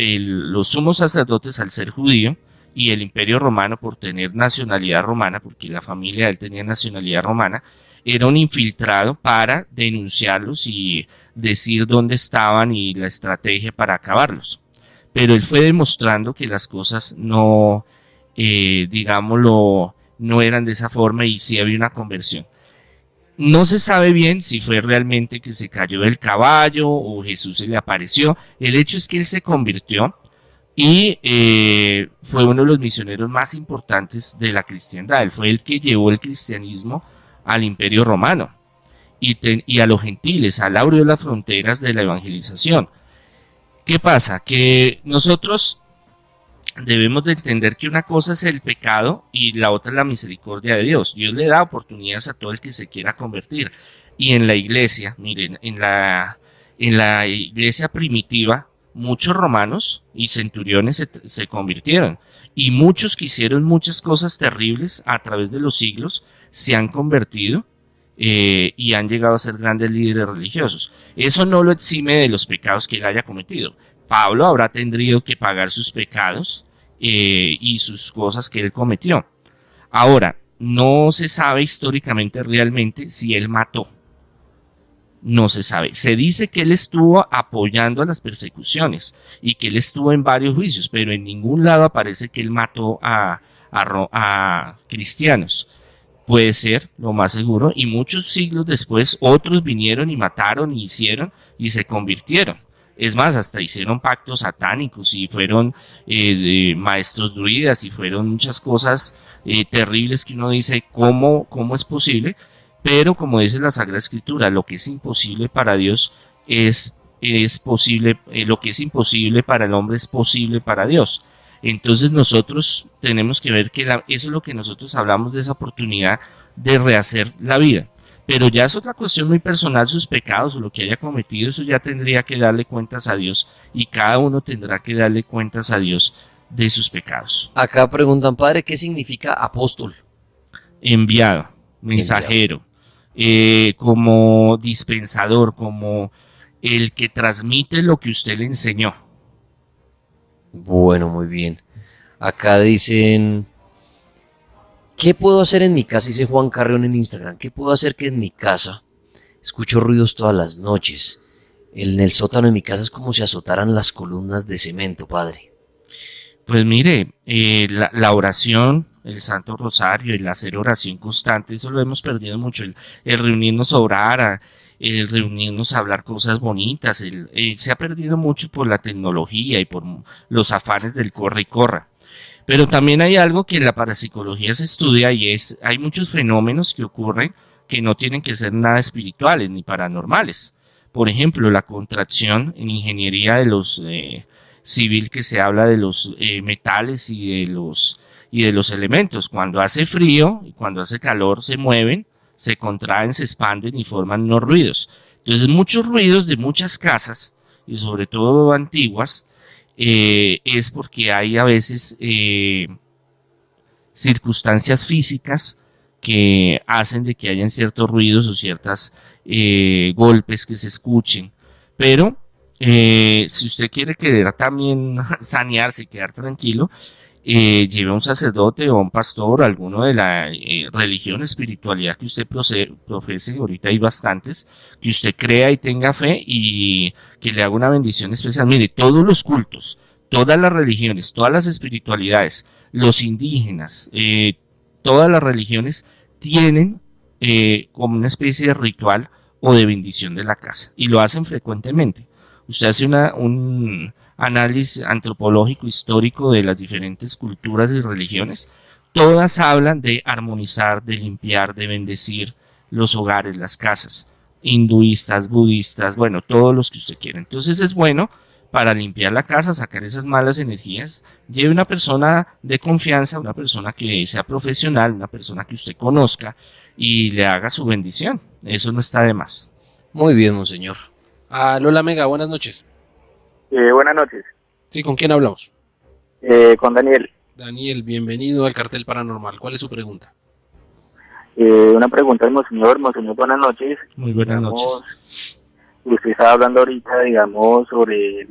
sumos sacerdotes, al ser judío, y el Imperio Romano por tener nacionalidad romana, porque la familia de él tenía nacionalidad romana, era un infiltrado para denunciarlos y decir dónde estaban y la estrategia para acabarlos. Pero él fue demostrando que las cosas no, digámoslo, no eran de esa forma y sí había una conversión. No se sabe bien si fue realmente que se cayó del caballo o Jesús se le apareció. El hecho es que él se convirtió y fue uno de los misioneros más importantes de la cristiandad. Él fue el que llevó el cristianismo al Imperio Romano y a los gentiles. Él abrió las fronteras de la evangelización. ¿Qué pasa? Que nosotros debemos de entender que una cosa es el pecado y la otra es la misericordia de Dios. Dios le da oportunidades a todo el que se quiera convertir. Y en la iglesia, miren, en la iglesia primitiva, muchos romanos y centuriones se convirtieron. Y muchos que hicieron muchas cosas terribles a través de los siglos se han convertido y han llegado a ser grandes líderes religiosos. Eso no lo exime de los pecados que él haya cometido. Pablo habrá tenido que pagar sus pecados y sus cosas que él cometió. Ahora, no se sabe históricamente realmente si él mató. No se sabe. Se dice que él estuvo apoyando a las persecuciones y que él estuvo en varios juicios, pero en ningún lado aparece que él mató a cristianos. Puede ser, lo más seguro, y muchos siglos después otros vinieron y mataron y hicieron y se convirtieron. Es más, hasta hicieron pactos satánicos y fueron maestros druidas y fueron muchas cosas terribles que uno dice, ¿cómo es posible? Pero como dice la Sagrada Escritura, lo que es imposible para Dios es posible, lo que es imposible para el hombre es posible para Dios. Entonces nosotros tenemos que ver que eso es lo que nosotros hablamos de esa oportunidad de rehacer la vida. Pero ya es otra cuestión muy personal, sus pecados o lo que haya cometido, eso ya tendría que darle cuentas a Dios y cada uno tendrá que darle cuentas a Dios de sus pecados. Acá preguntan, padre, ¿qué significa apóstol? Enviado, mensajero, como dispensador, como el que transmite lo que usted le enseñó. Bueno, muy bien. Acá dicen, ¿qué puedo hacer en mi casa? Dice Juan Carrión en Instagram. ¿Qué puedo hacer que en mi casa escucho ruidos todas las noches? En el sótano de mi casa es como si azotaran las columnas de cemento, padre. Pues mire, la oración, el Santo Rosario, el hacer oración constante, eso lo hemos perdido mucho. El reunirnos a orar, el reunirnos a hablar cosas bonitas, se ha perdido mucho por la tecnología y por los afanes del corre y corra. Pero también hay algo que en la parapsicología se estudia y hay muchos fenómenos que ocurren que no tienen que ser nada espirituales ni paranormales. Por ejemplo, la contracción en ingeniería de civil que se habla de los metales y de los elementos. Cuando hace frío y cuando hace calor se mueven, se contraen, se expanden y forman unos ruidos. Entonces muchos ruidos de muchas casas, y sobre todo antiguas, es porque hay a veces circunstancias físicas que hacen de que hayan ciertos ruidos o ciertos golpes que se escuchen. Pero si usted quiere quedar también sanearse y quedar tranquilo, lleve a un sacerdote o a un pastor, alguno de la religión, espiritualidad que usted profese, ahorita hay bastantes, que usted crea y tenga fe y que le haga una bendición especial. Mire, todos los cultos, todas las religiones, todas las espiritualidades, los indígenas, todas las religiones tienen como una especie de ritual o de bendición de la casa y lo hacen frecuentemente. Usted hace un análisis antropológico histórico de las diferentes culturas y religiones, todas hablan de armonizar, de limpiar, de bendecir los hogares, las casas, hinduistas, budistas, bueno, todos los que usted quiera. Entonces es bueno para limpiar la casa, sacar esas malas energías. Lleve una persona de confianza, una persona que sea profesional, una persona que usted conozca y le haga su bendición. Eso no está de más. Muy bien, monseñor. Lola Mega, buenas noches. Buenas noches. Sí, ¿con quién hablamos? Con Daniel. Daniel, bienvenido al Cartel Paranormal. ¿Cuál es su pregunta? Una pregunta al Monseñor. Monseñor, buenas noches. Muy buenas noches. Usted estaba hablando ahorita, digamos, sobre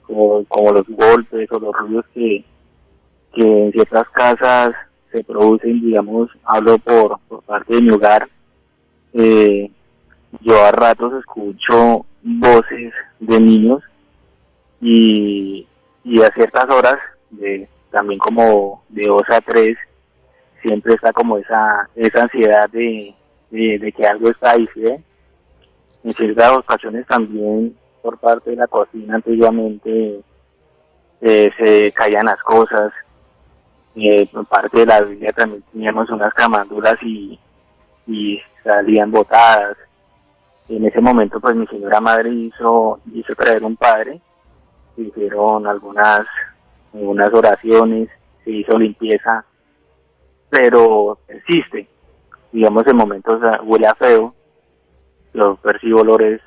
como los golpes o los ruidos que en ciertas casas se producen, digamos, hablo por parte de mi hogar. Yo a ratos escucho voces de niños y a ciertas horas, también como de 2 a 3, siempre está como esa ansiedad de que algo está ahí, ¿sí? En ciertas ocasiones también por parte de la cocina antiguamente se caían las cosas. Por parte de la Biblia también teníamos unas camandulas y salían botadas. En ese momento pues mi señora madre hizo traer un padre, se hicieron algunas oraciones, se hizo limpieza, pero persiste. Digamos, en momentos huele a feo, yo percibo olores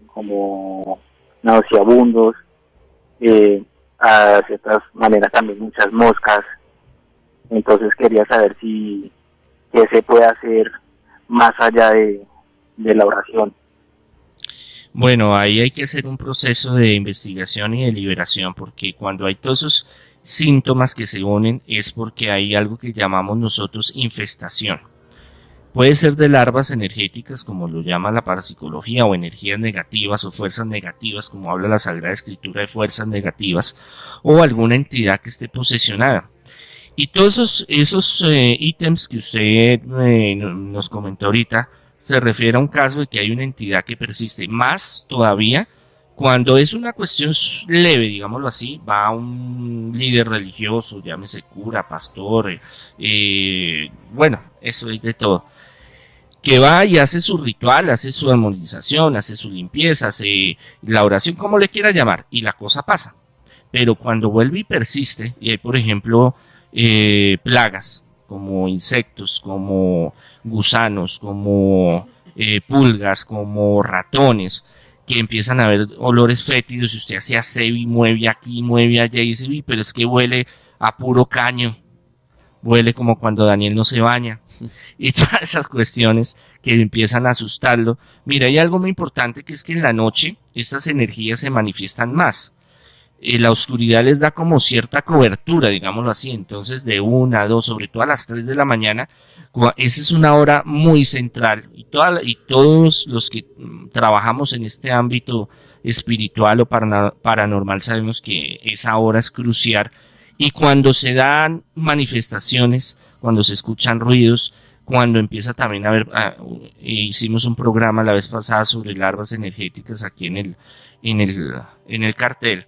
como nauseabundos, a ciertas maneras también muchas moscas. Entonces quería saber qué se puede hacer más allá de la oración. Bueno, ahí hay que hacer un proceso de investigación y de liberación, porque cuando hay todos esos síntomas que se unen es porque hay algo que llamamos nosotros infestación. Puede ser de larvas energéticas, como lo llama la parapsicología, o energías negativas o fuerzas negativas, como habla la Sagrada Escritura de fuerzas negativas, o alguna entidad que esté posesionada. Y todos esos ítems que usted nos comentó ahorita, se refiere a un caso de que hay una entidad que persiste. Más todavía, cuando es una cuestión leve, digámoslo así, va un líder religioso, llámese cura, pastor, bueno, eso es de todo, que va y hace su ritual, hace su armonización, hace su limpieza, hace la oración, como le quiera llamar, y la cosa pasa. Pero cuando vuelve y persiste, y hay por ejemplo plagas, como insectos, como gusanos, como pulgas, como ratones, que empiezan a haber olores fétidos, y usted hace aseo y mueve aquí, mueve allá, y dice, uy, pero es que huele a puro caño, huele como cuando Daniel no se baña, y todas esas cuestiones que empiezan a asustarlo. Mira, hay algo muy importante, que es que en la noche estas energías se manifiestan más. La oscuridad les da como cierta cobertura, digámoslo así. Entonces de 1 a 2, sobre todo a las 3 de la mañana, esa es una hora muy central, y todos los que trabajamos en este ámbito espiritual o paranormal sabemos que esa hora es crucial. Y cuando se dan manifestaciones, cuando se escuchan ruidos, cuando empieza también a haber, hicimos un programa la vez pasada sobre larvas energéticas aquí en el cartel.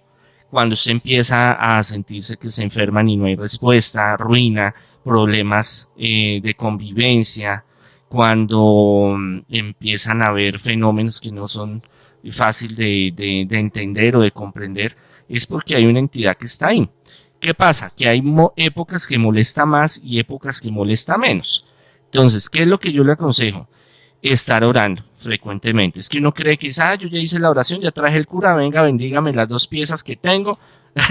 Cuando se empieza a sentirse que se enferman y no hay respuesta, ruina, problemas de convivencia, cuando empiezan a haber fenómenos que no son fácil de entender o de comprender, es porque hay una entidad que está ahí. ¿Qué pasa? Que hay épocas que molesta más y épocas que molesta menos. Entonces, ¿qué es lo que yo le aconsejo? Estar orando frecuentemente. Es que uno cree que yo ya hice la oración, ya traje el cura, venga, bendígame las 2 piezas que tengo,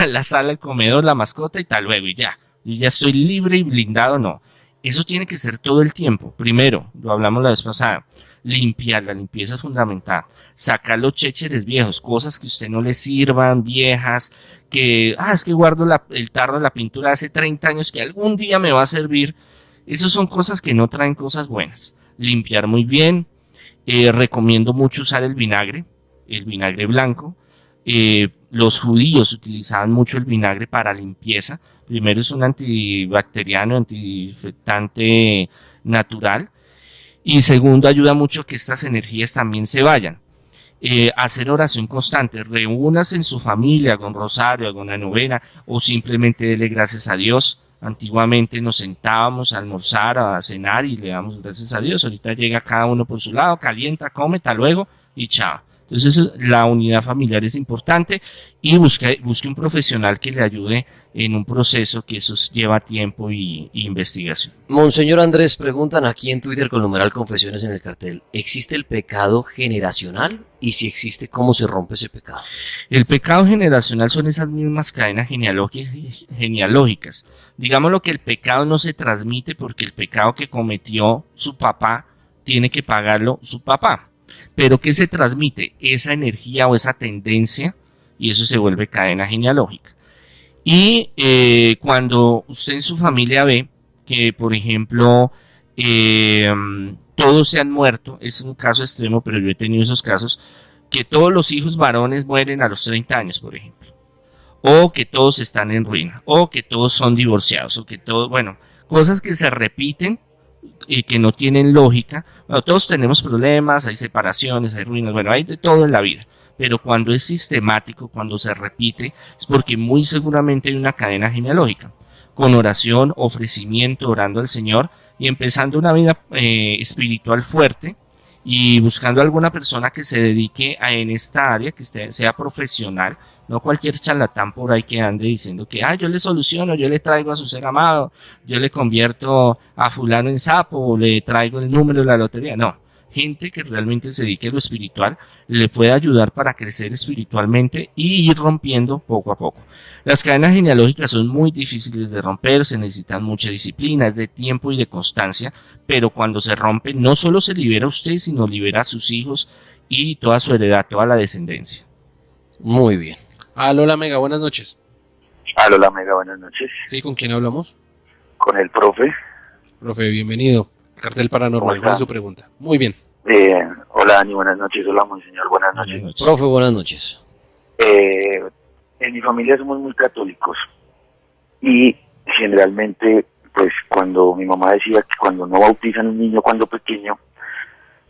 la sala, el comedor, la mascota y tal, luego y ya estoy libre y blindado. No, eso tiene que ser todo el tiempo. Primero, lo hablamos la vez pasada, limpiar, la limpieza es fundamental. Sacar los chécheres viejos, cosas que a usted no le sirvan, viejas, que, es que guardo el tarro de la pintura de hace 30 años que algún día me va a servir. Esas son cosas que no traen cosas buenas. Limpiar muy bien. Recomiendo mucho usar el vinagre blanco. Los judíos utilizaban mucho el vinagre para limpieza. Primero es un antibacteriano, antiinfectante natural. Y segundo, ayuda mucho que estas energías también se vayan. Hacer oración constante, reúnase en su familia, con rosario, alguna novena, o simplemente dele gracias a Dios. Antiguamente nos sentábamos a almorzar, a cenar y le damos gracias a Dios. Ahorita llega cada uno por su lado, calienta, come, hasta luego y chao. Entonces la unidad familiar es importante y busque un profesional que le ayude en un proceso que eso lleva tiempo y investigación. Monseñor Andrés, preguntan aquí en Twitter con numeral Confesiones en el Cartel, ¿existe el pecado generacional? Y si existe, ¿cómo se rompe ese pecado? El pecado generacional son esas mismas cadenas genealógicas. Digamos que el pecado no se transmite porque el pecado que cometió su papá tiene que pagarlo su papá. Pero ¿qué se transmite? Esa energía o esa tendencia, y eso se vuelve cadena genealógica. Y cuando usted en su familia ve que, por ejemplo, todos se han muerto, es un caso extremo, pero yo he tenido esos casos, que todos los hijos varones mueren a los 30 años, por ejemplo, o que todos están en ruina, o que todos son divorciados, o que todos, cosas que se repiten y que no tienen lógica. Todos tenemos problemas, hay separaciones, hay ruinas, hay de todo en la vida, pero cuando es sistemático, cuando se repite, es porque muy seguramente hay una cadena genealógica. Con oración, ofrecimiento, orando al Señor y empezando una vida espiritual fuerte y buscando alguna persona que se dedique en esta área, que sea profesional, no cualquier charlatán por ahí que ande diciendo que yo le soluciono, yo le traigo a su ser amado, yo le convierto a fulano en sapo, o le traigo el número de la lotería. No, gente que realmente se dedique a lo espiritual le puede ayudar para crecer espiritualmente y ir rompiendo poco a poco. Las cadenas genealógicas son muy difíciles de romper, se necesitan mucha disciplina, es de tiempo y de constancia, pero cuando se rompe no solo se libera a usted, sino libera a sus hijos y toda su heredad, toda la descendencia. Muy bien. Aló, Mega, buenas noches. Aló, Mega, buenas noches. Sí, ¿con quién hablamos? Con el profe. Profe, bienvenido. Cartel Paranormal, ¿cuál es su pregunta? Muy bien. Hola, Dani, buenas noches. Hola, monseñor, buenas noches. Profe, buenas noches. En mi familia somos muy católicos y generalmente, pues cuando mi mamá decía que cuando no bautizan a un niño cuando pequeño,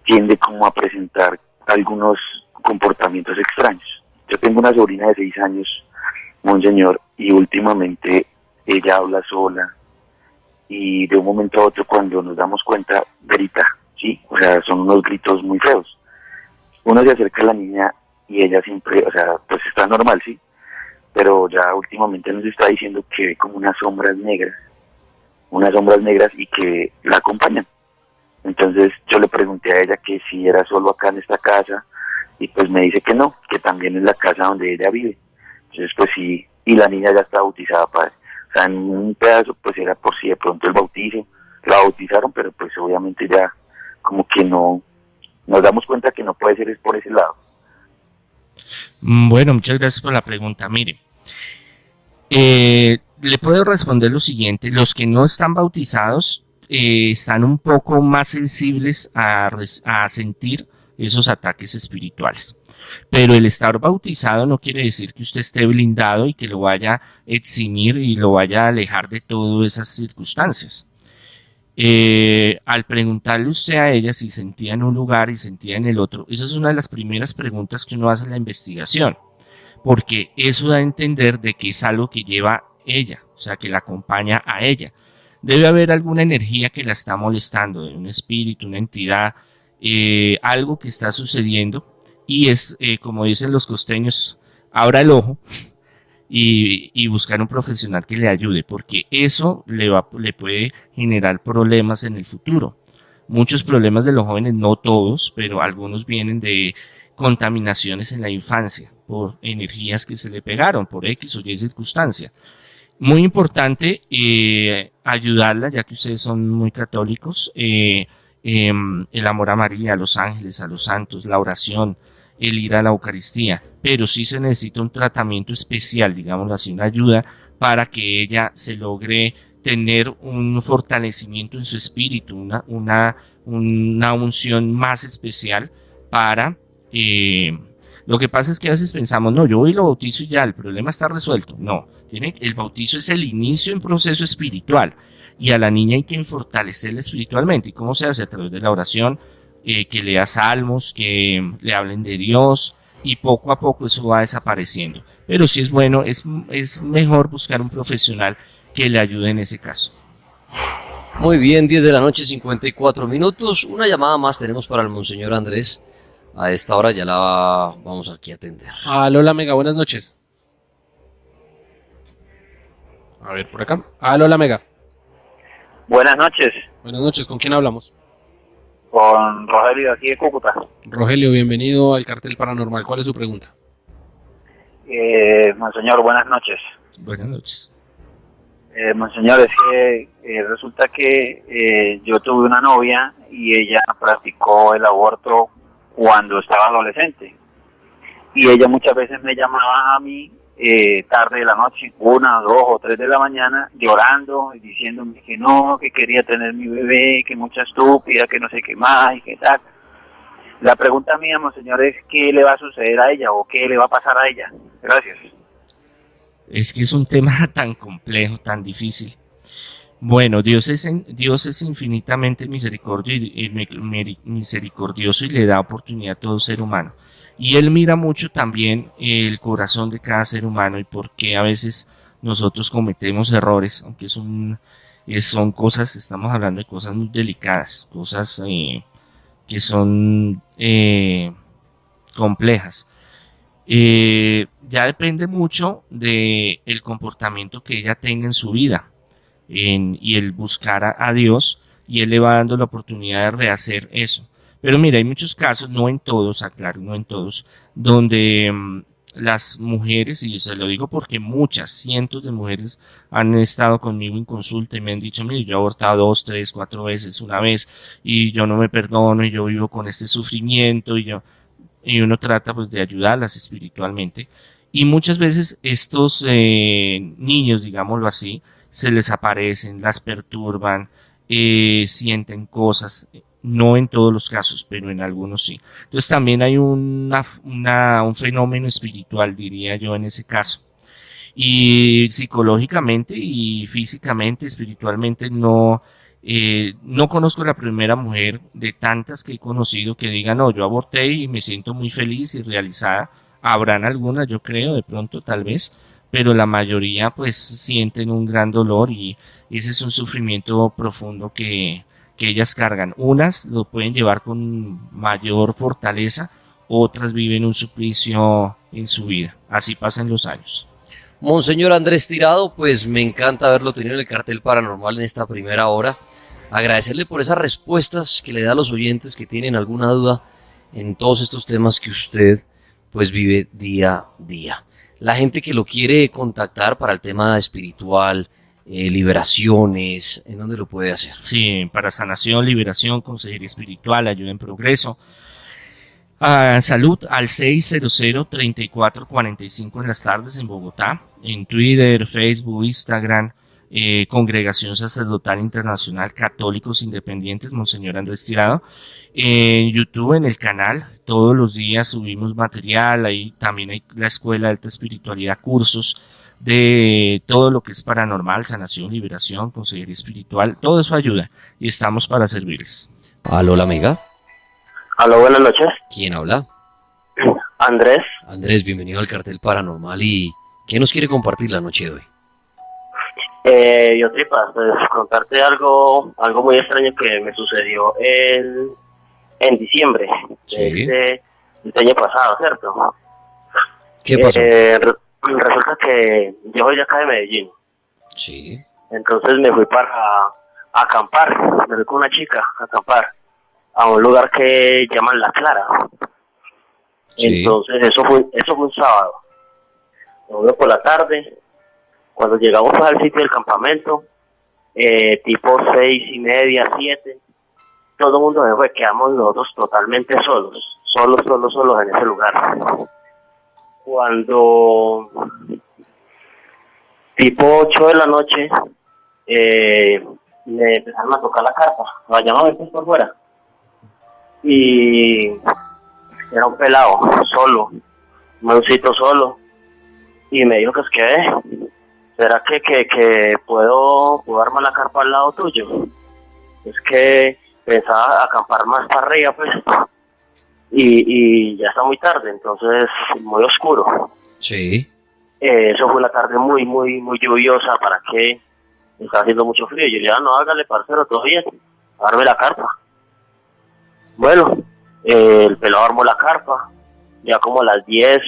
tiende como a presentar algunos comportamientos extraños. Yo tengo una sobrina de 6 años, monseñor, y últimamente ella habla sola y de un momento a otro cuando nos damos cuenta, grita, ¿sí? O sea, son unos gritos muy feos. Uno se acerca a la niña y ella siempre, pues está normal, ¿sí? Pero ya últimamente nos está diciendo que ve como unas sombras negras y que la acompañan. Entonces yo le pregunté a ella que si era solo acá en esta casa, y pues me dice que no, que también es la casa donde ella vive. Entonces pues sí, y la niña ya está bautizada, padre. O sea, en un pedazo pues era por si de pronto el bautizo, la bautizaron, pero pues obviamente ya como que no, nos damos cuenta que no puede ser es por ese lado. Bueno, muchas gracias por la pregunta. Mire, le puedo responder lo siguiente: los que no están bautizados están un poco más sensibles a sentir esos ataques espirituales. Pero el estar bautizado no quiere decir que usted esté blindado y que lo vaya a eximir y lo vaya a alejar de todas esas circunstancias. Al preguntarle usted a ella si sentía en un lugar y sentía en el otro, esa es una de las primeras preguntas que uno hace en la investigación, porque eso da a entender de que es algo que lleva ella, o sea, que la acompaña a ella. Debe haber alguna energía que la está molestando, de un espíritu, una entidad, algo que está sucediendo, y es, como dicen los costeños, abra el ojo, y buscar un profesional que le ayude, porque eso le puede generar problemas en el futuro. Muchos problemas de los jóvenes, no todos, pero algunos vienen de contaminaciones en la infancia por energías que se le pegaron por X o Y circunstancia. Muy importante ayudarla, ya que ustedes son muy católicos, el amor a María, a los ángeles, a los santos, la oración, el ir a la Eucaristía, pero sí se necesita un tratamiento especial, digámoslo así, una ayuda para que ella se logre tener un fortalecimiento en su espíritu, una unción más especial para... lo que pasa es que a veces pensamos, no, yo voy y lo bautizo y ya, el problema está resuelto. No, el bautizo es el inicio de un proceso espiritual y a la niña hay que fortalecerla espiritualmente. ¿Y cómo se hace? A través de la oración, que lea salmos, que le hablen de Dios, y poco a poco eso va desapareciendo. Pero sí es bueno, es mejor buscar un profesional que le ayude en ese caso. Muy bien, 10 de la noche, 54 minutos. Una llamada más tenemos para el Monseñor Andrés. A esta hora ya la vamos aquí a atender. Aló, la Mega, buenas noches. A ver, por acá. Aló, la Mega. Buenas noches, Buenas noches, ¿con quién hablamos? con Rogelio de aquí de Cúcuta. Rogelio, bienvenido al Cartel Paranormal. ¿Cuál es su pregunta? Monseñor, buenas noches. Buenas noches. Monseñor, es que resulta que yo tuve una novia y ella practicó el aborto cuando estaba adolescente. Y ella muchas veces me llamaba a mí tarde de la noche, 1, 2 o 3 de la mañana, llorando y diciéndome que no, que quería tener mi bebé, que mucha estúpida, que no sé qué más y qué tal. La pregunta mía, Monseñor, es ¿qué le va a suceder a ella o qué le va a pasar a ella? Gracias. Es que es un tema tan complejo, tan difícil. Bueno, Dios es infinitamente misericordioso y le da oportunidad a todo ser humano. Y Él mira mucho también el corazón de cada ser humano y por qué a veces nosotros cometemos errores, aunque son cosas, estamos hablando de cosas muy delicadas, cosas que son complejas. Ya depende mucho del comportamiento que ella tenga en su vida y el buscar a Dios, y Él le va dando la oportunidad de rehacer eso. Pero mira, hay muchos casos, no en todos, aclaro, no en todos, donde las mujeres, y se lo digo porque cientos de mujeres han estado conmigo en consulta y me han dicho, mire, yo he abortado 2, 3, 4 veces, una vez, y yo no me perdono, y yo vivo con este sufrimiento, y uno trata pues de ayudarlas espiritualmente. Y muchas veces estos niños, digámoslo así, se les aparecen, las perturban, sienten cosas. No en todos los casos, pero en algunos sí. Entonces también hay un fenómeno espiritual, diría yo, en ese caso. Y psicológicamente y físicamente, espiritualmente, no conozco la primera mujer de tantas que he conocido que diga, no, yo aborté y me siento muy feliz y realizada. Habrán algunas, yo creo, de pronto, tal vez, pero la mayoría pues sienten un gran dolor y ese es un sufrimiento profundo que ellas cargan. Unas lo pueden llevar con mayor fortaleza, otras viven un suplicio en su vida. Así pasan los años. Monseñor Andrés Tirado, pues me encanta haberlo tenido en el Cartel Paranormal en esta primera hora. Agradecerle por esas respuestas que le da a los oyentes que tienen alguna duda en todos estos temas que usted pues vive día a día. La gente que lo quiere contactar para el tema espiritual, liberaciones, ¿en dónde lo puede hacer? Sí, para sanación, liberación, consejería espiritual, ayuda en progreso. Salud al 600-3445 en las tardes en Bogotá, en Twitter, Facebook, Instagram, Congregación Sacerdotal Internacional Católicos Independientes, Monseñor Andrés Tirado. En YouTube, en el canal, todos los días subimos material, ahí también hay la Escuela de Alta Espiritualidad, cursos de todo lo que es paranormal, sanación, liberación, consejería espiritual, todo eso ayuda y estamos para servirles. Aló, la Mega. Aló, buenas noches. ¿Quién habla? Andrés. Andrés, bienvenido al Cartel Paranormal. ¿Y qué nos quiere compartir la noche de hoy? Yo tripas, pues contarte algo muy extraño que me sucedió en diciembre Sí. del año pasado, ¿cierto? ¿Qué pasó? resulta que yo soy de acá de Medellín, Sí, entonces me fui para acampar, me fui con una chica a acampar a un lugar que llaman La Clara. sí, Entonces eso fue un sábado. Luego por la tarde, cuando llegamos pues, al sitio del campamento, tipo 6:30, 7, todo el mundo se fue, quedamos nosotros totalmente solos en ese lugar. Cuando tipo 8 de la noche, me empezaron a tocar la carpa, la llamaban pues por fuera, y era un pelado, solo, un mancito solo, y me dijo que es que, ¿será que puedo armar la carpa al lado tuyo? Es que pensaba acampar más para arriba, pues, y ya está muy tarde, entonces muy oscuro. sí. Eso fue una tarde muy lluviosa, para que estaba haciendo mucho frío. Yo le dije, no, hágale, parcero, todo bien, arme la carpa. Bueno, el pelado armó la carpa, ya como a las 10,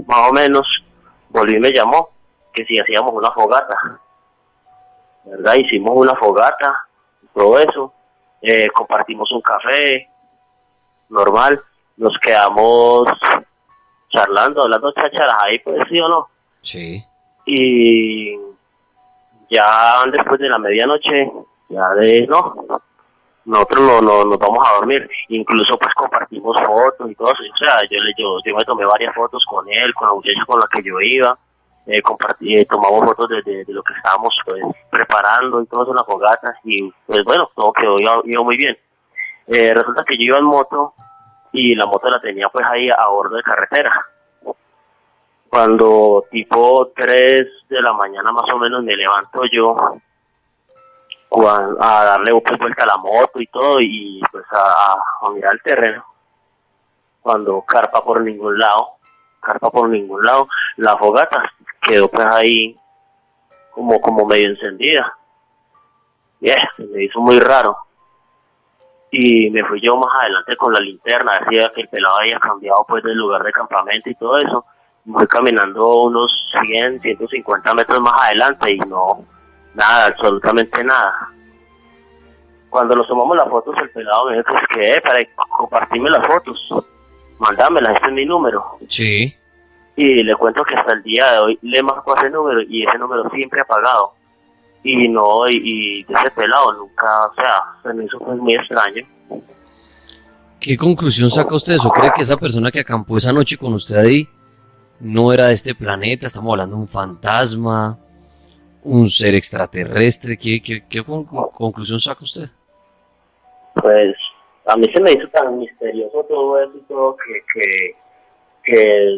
más o menos, volvió y me llamó, que si hacíamos una fogata, ¿verdad? Hicimos una fogata, todo eso, compartimos un café, normal, nos quedamos charlando, hablando chacharas ahí, pues sí o no. Sí, Y ya después de la medianoche, nosotros nos vamos a dormir. Incluso pues compartimos fotos y todo eso. O sea, yo me tomé varias fotos con él, con la muchacha con la que yo iba. Tomamos fotos de lo que estábamos pues preparando y todo eso en la fogata. Y pues bueno, todo iba muy bien. Resulta que yo iba en moto y la moto la tenía pues ahí a bordo de carretera. Cuando tipo 3 de la mañana más o menos me levanto yo a darle pues, vuelta a la moto y todo, y pues a mirar el terreno. Cuando carpa por ningún lado, la fogata quedó pues ahí como medio encendida. Se me hizo muy raro. Y me fui yo más adelante con la linterna, decía que el pelado había cambiado pues del lugar de campamento y todo eso. Fui caminando unos 150 metros más adelante y no, nada, absolutamente nada. Cuando nos tomamos las fotos, el pelado me dijo que para compartirme las fotos, mandámelas, este es mi número. sí. Y le cuento que hasta el día de hoy le marco ese número y ese número siempre apagado. Y de ese pelado nunca, o sea, se me hizo pues muy extraño. ¿Qué conclusión saca usted de eso? ¿Cree que esa persona que acampó esa noche con usted ahí no era de este planeta? Estamos hablando de un fantasma, un ser extraterrestre. ¿Qué conclusión saca usted? Pues a mí se me hizo tan misterioso todo eso y todo que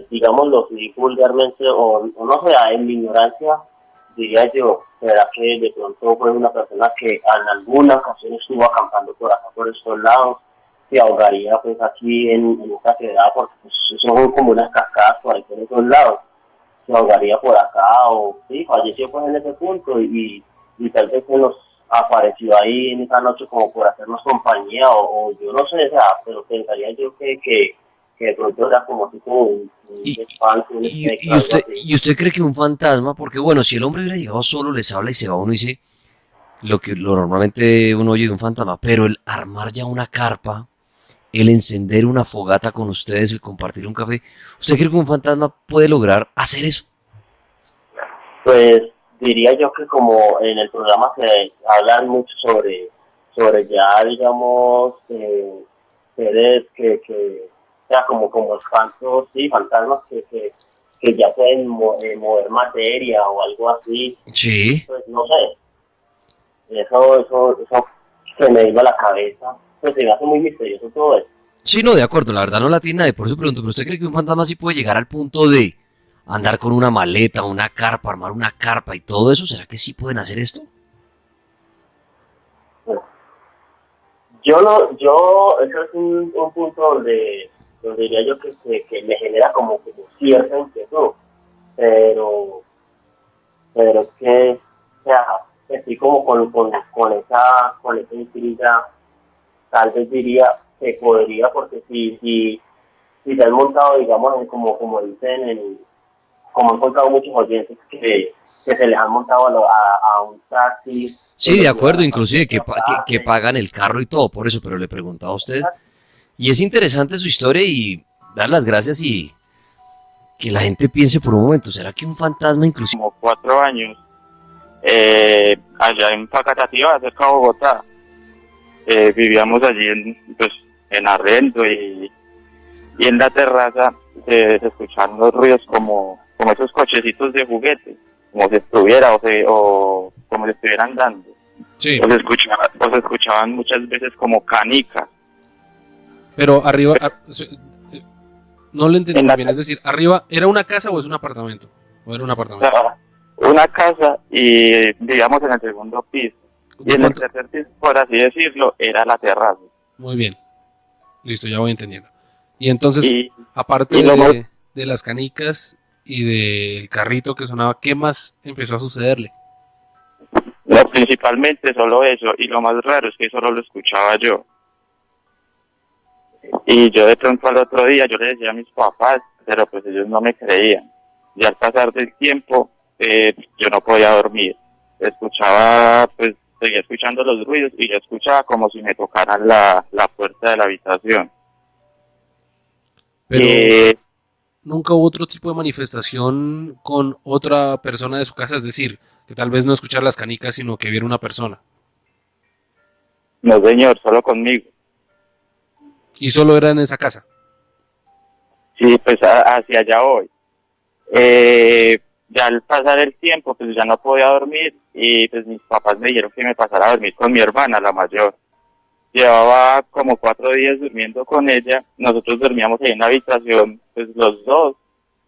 digamos, lo vi vulgarmente, o no sé, en mi ignorancia, diría yo, será que de pronto fue una persona que en alguna ocasión estuvo acampando por acá, por estos lados, se ahogaría pues aquí en esta quebrada, porque pues, son como unas cascadas por ahí por esos lados, se ahogaría por acá, o sí, falleció pues en ese punto, y tal vez se nos apareció ahí en esa noche como por hacernos compañía, o yo no sé, o sea, pero pensaría yo que de pronto era como tipo un espanto, un espectro, ¿Y usted cree que un fantasma? Porque bueno, si el hombre hubiera llegado solo, les habla y se va, uno dice lo normalmente uno oye de un fantasma, pero el armar ya una carpa, el encender una fogata con ustedes, el compartir un café, ¿usted cree que un fantasma puede lograr hacer eso? Pues diría yo que como en el programa se hablan mucho sobre ya, digamos, seres que o sea, como espantos, sí, fantasmas que ya pueden mover materia o algo así. Sí. Pues no sé, eso se me vino a la cabeza, pues se me hace muy misterioso todo eso. Sí, no, de acuerdo, la verdad no la tiene nadie, por eso pregunto, ¿pero usted cree que un fantasma sí puede llegar al punto de andar con una maleta, una carpa, armar una carpa y todo eso? ¿Será que sí pueden hacer esto? Eso es un punto donde diría yo que me genera como cierta inquietud, pero que, o sea, estoy como con esa intriga, tal vez diría que podría, porque si se han montado, digamos, como dicen como han contado muchos oyentes que se les han montado a un taxi. Sí, de acuerdo, inclusive que pagan el carro y todo, por eso, pero le preguntaba a usted. Y es interesante su historia y dar las gracias y que la gente piense por un momento, ¿será que un fantasma inclusive? Como 4 años, allá en Facatativá, cerca de Bogotá, vivíamos allí en arrendo y en la terraza se escuchaban los ruidos como esos cochecitos de juguete, como si estuviera o como si estuvieran dando. Sí. O se escuchaban muchas veces como canicas. Pero arriba, no lo entendí muy bien, es decir, arriba, ¿era una casa o es un apartamento? ¿O era un apartamento? Era una casa y vivíamos en el segundo piso. Y en el tercer piso, por así decirlo, era la terraza. Muy bien. Listo, ya voy entendiendo. Y entonces, aparte de las canicas y del carrito que sonaba, ¿qué más empezó a sucederle? No, principalmente solo eso, y lo más raro es que solo lo escuchaba yo. Y yo de pronto al otro día yo le decía a mis papás, pero pues ellos no me creían. Y al pasar del tiempo, yo no podía dormir. Escuchaba, pues seguía escuchando los ruidos y yo escuchaba como si me tocaran la puerta de la habitación. Pero nunca hubo otro tipo de manifestación con otra persona de su casa, es decir, que tal vez no escuchar las canicas, sino que viera una persona. No, señor, solo conmigo. ¿Y solo era en esa casa? Sí, pues hacia allá voy. Ya al pasar el tiempo, pues ya no podía dormir y pues mis papás me dijeron que me pasara a dormir con mi hermana, la mayor. Llevaba como 4 días durmiendo con ella, nosotros dormíamos ahí en la habitación, pues los dos,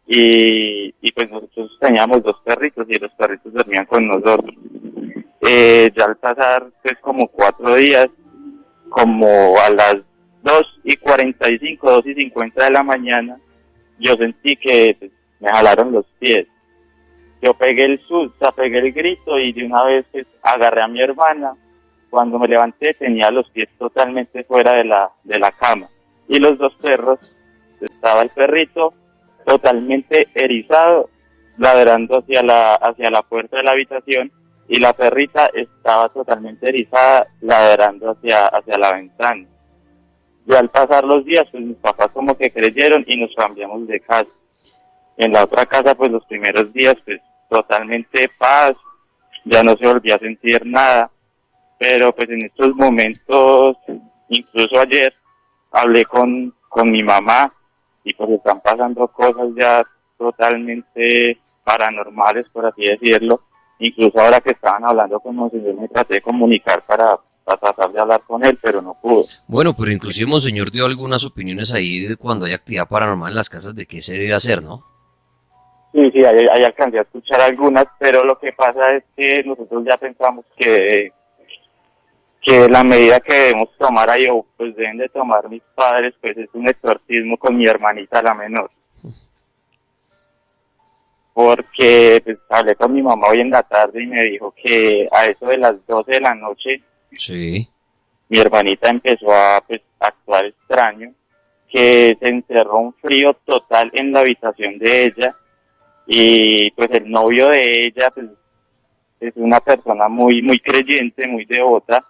y pues nosotros teníamos 2 perritos y los perritos dormían con nosotros. Ya al pasar pues como 4 días, como a las 2:45, 2:50 de la mañana, yo sentí que pues, me jalaron los pies. Yo pegué el susto, pegué el grito y de una vez pues, agarré a mi hermana. Cuando me levanté tenía los pies totalmente fuera de la cama. Y los 2 perros, estaba el perrito totalmente erizado, ladrando hacia la puerta de la habitación, y la perrita estaba totalmente erizada, ladrando hacia la ventana. Y al pasar los días, pues mis papás como que creyeron y nos cambiamos de casa. En la otra casa, pues los primeros días, pues totalmente paz, ya no se volvía a sentir nada. Pero pues en estos momentos, incluso ayer, hablé con mi mamá y pues están pasando cosas ya totalmente paranormales, por así decirlo. Incluso ahora que estaban hablando con Monseñor, me traté de comunicar para tratar de hablar con él, pero no pude. Bueno, pero inclusive Monseñor dio algunas opiniones ahí de cuando hay actividad paranormal en las casas de qué se debe hacer, ¿no? Sí, ahí alcancé a escuchar algunas, pero lo que pasa es que nosotros ya pensamos que la medida que debemos tomar ahí, o pues deben de tomar mis padres, pues es un exorcismo con mi hermanita la menor. Porque pues hablé con mi mamá hoy en la tarde y me dijo que a eso de las 12 de la noche, sí, mi hermanita empezó a pues, actuar extraño, que se encerró un frío total en la habitación de ella, y pues el novio de ella pues es una persona muy muy creyente, muy devota,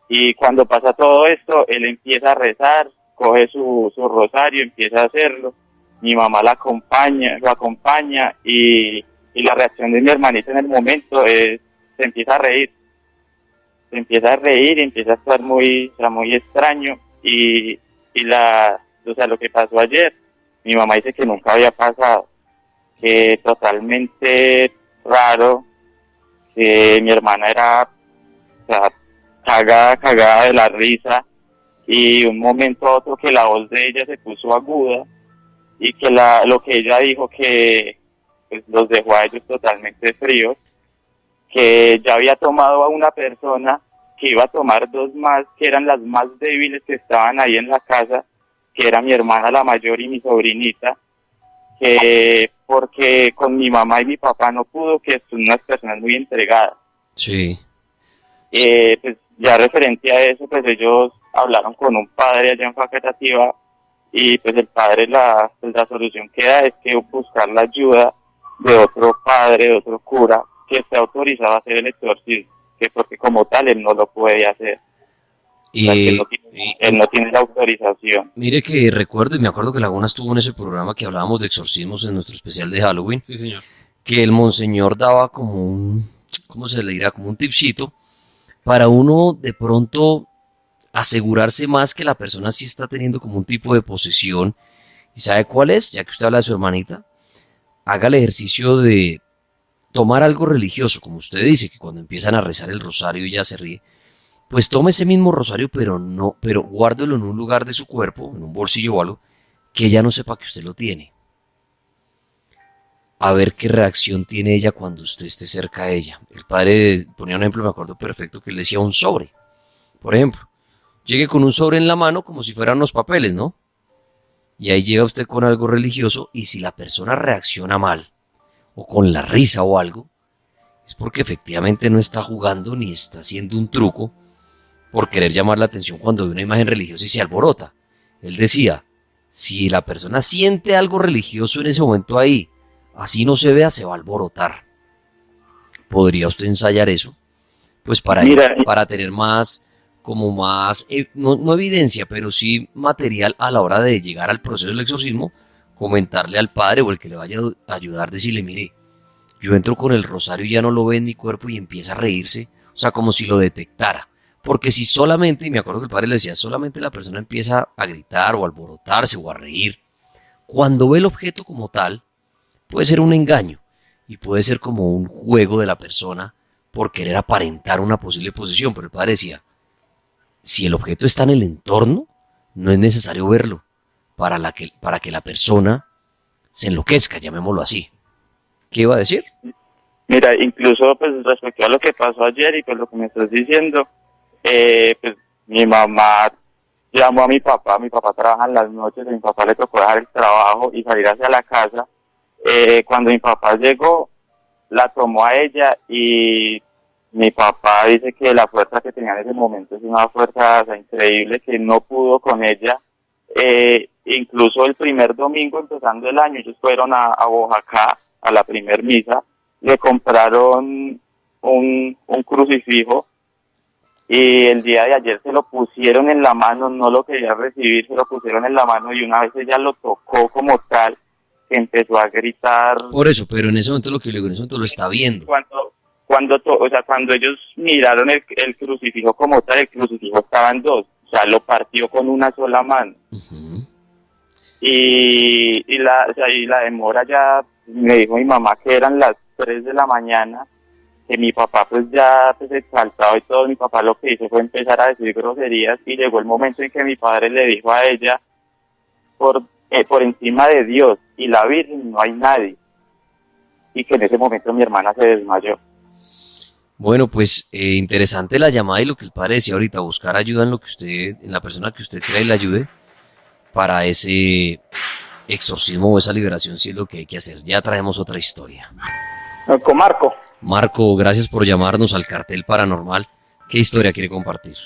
y cuando pasa todo esto, él empieza a rezar, coge su rosario, empieza a hacerlo. Mi mamá lo acompaña y la reacción de mi hermanita en el momento es, se empieza a reír y empieza a estar muy extraño y lo que pasó ayer, mi mamá dice que nunca había pasado, que totalmente raro, que mi hermana era, o sea, cagada de la risa, y un momento a otro que la voz de ella se puso aguda y que lo que ella dijo que pues, los dejó a ellos totalmente fríos, que ya había tomado a una persona, que iba a tomar 2 más, que eran las más débiles que estaban ahí en la casa, que era mi hermana la mayor y mi sobrinita, que porque con mi mamá y mi papá no pudo, que son unas personas muy entregadas. Sí. Pues ya referente a eso, pues ellos hablaron con un padre allá en Facatativá y pues el padre la solución que da es que buscar la ayuda de otro padre, de otro cura, que esté autorizado a hacer el exorcismo, que porque como tal él no lo puede hacer. O sea, que él no tiene la autorización. Mire que recuerdo y me acuerdo que Laguna estuvo en ese programa que hablábamos de exorcismos en nuestro especial de Halloween. Sí, señor. Que el monseñor daba como un, ¿cómo se le dirá? Como un tipcito para uno de pronto asegurarse más que la persona sí está teniendo como un tipo de posesión. ¿Y sabe cuál es? Ya que usted habla de su hermanita, haga el ejercicio de tomar algo religioso, como usted dice, que cuando empiezan a rezar el rosario ya se ríe. Pues tome ese mismo rosario, pero guárdelo en un lugar de su cuerpo, en un bolsillo o algo, que ella no sepa que usted lo tiene. A ver qué reacción tiene ella cuando usted esté cerca de ella. El padre ponía un ejemplo, me acuerdo perfecto, que él decía un sobre. Por ejemplo, llegue con un sobre en la mano como si fueran los papeles, ¿no? Y ahí llega usted con algo religioso y si la persona reacciona mal, o con la risa o algo, es porque efectivamente no está jugando ni está haciendo un truco por querer llamar la atención cuando ve una imagen religiosa y se alborota. Él decía, si la persona siente algo religioso en ese momento ahí, así no se vea, se va a alborotar. ¿Podría usted ensayar eso? Pues para tener más, no evidencia, pero sí material a la hora de llegar al proceso del exorcismo, comentarle al padre o el que le vaya a ayudar, decirle, mire, yo entro con el rosario y ya no lo ve en mi cuerpo y empieza a reírse, o sea, como si lo detectara. Porque si solamente, y me acuerdo que el padre le decía, solamente la persona empieza a gritar o a alborotarse o a reír, cuando ve el objeto como tal, puede ser un engaño y puede ser como un juego de la persona por querer aparentar una posible posesión. Pero el padre decía, si el objeto está en el entorno, no es necesario verlo para que la persona se enloquezca, llamémoslo así. ¿Qué iba a decir? Mira, incluso pues respecto a lo que pasó ayer y pues lo que me estás diciendo, pues mi mamá llamó a mi papá trabaja en las noches, a mi papá le tocó dejar el trabajo y salir hacia la casa. Cuando mi papá llegó, la tomó a ella y mi papá dice que la fuerza que tenía en ese momento es una fuerza, o sea, increíble, que no pudo con ella. Incluso el primer domingo empezando el año, ellos fueron a Boyacá a la primer misa, le compraron un crucifijo y el día de ayer se lo pusieron en la mano, no lo quería recibir, se lo pusieron en la mano y una vez ella lo tocó como tal, empezó a gritar. Por eso, pero en ese momento lo que le digo, en ese momento lo está viendo. Cuando ellos miraron el crucifijo como tal, el crucifijo estaba en dos, o sea, lo partió con una sola mano. Uh-huh. Y la demora ya, me dijo mi mamá que eran las 3 de la mañana, que mi papá pues ya pues exaltado y todo, mi papá lo que hizo fue empezar a decir groserías y llegó el momento en que mi padre le dijo a ella, por encima de Dios y la Virgen no hay nadie, y que en ese momento mi hermana se desmayó. Bueno, pues interesante la llamada y lo que el padre decía ahorita, buscar ayuda en la persona que usted crea y le ayude para ese exorcismo o esa liberación, si es lo que hay que hacer. Ya traemos otra historia. Con Marco. Marco, gracias por llamarnos al Cartel Paranormal. ¿Qué historia quiere compartir?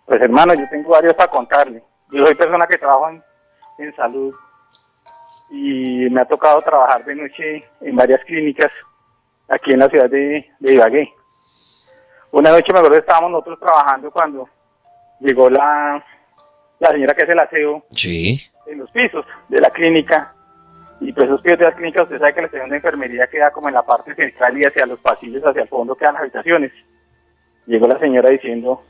Pues hermano, yo tengo varios para contarle. Yo soy persona que trabajo en salud y me ha tocado trabajar de noche en varias clínicas aquí en la ciudad de Ibagué. Una noche me acuerdo que estábamos nosotros trabajando cuando llegó la señora que hace el aseo en los pisos de la clínica. Y pues esos pisos de las clínicas, usted sabe que la estación de enfermería queda como en la parte central y hacia los pasillos, hacia el fondo quedan las habitaciones. Llegó la señora diciendo,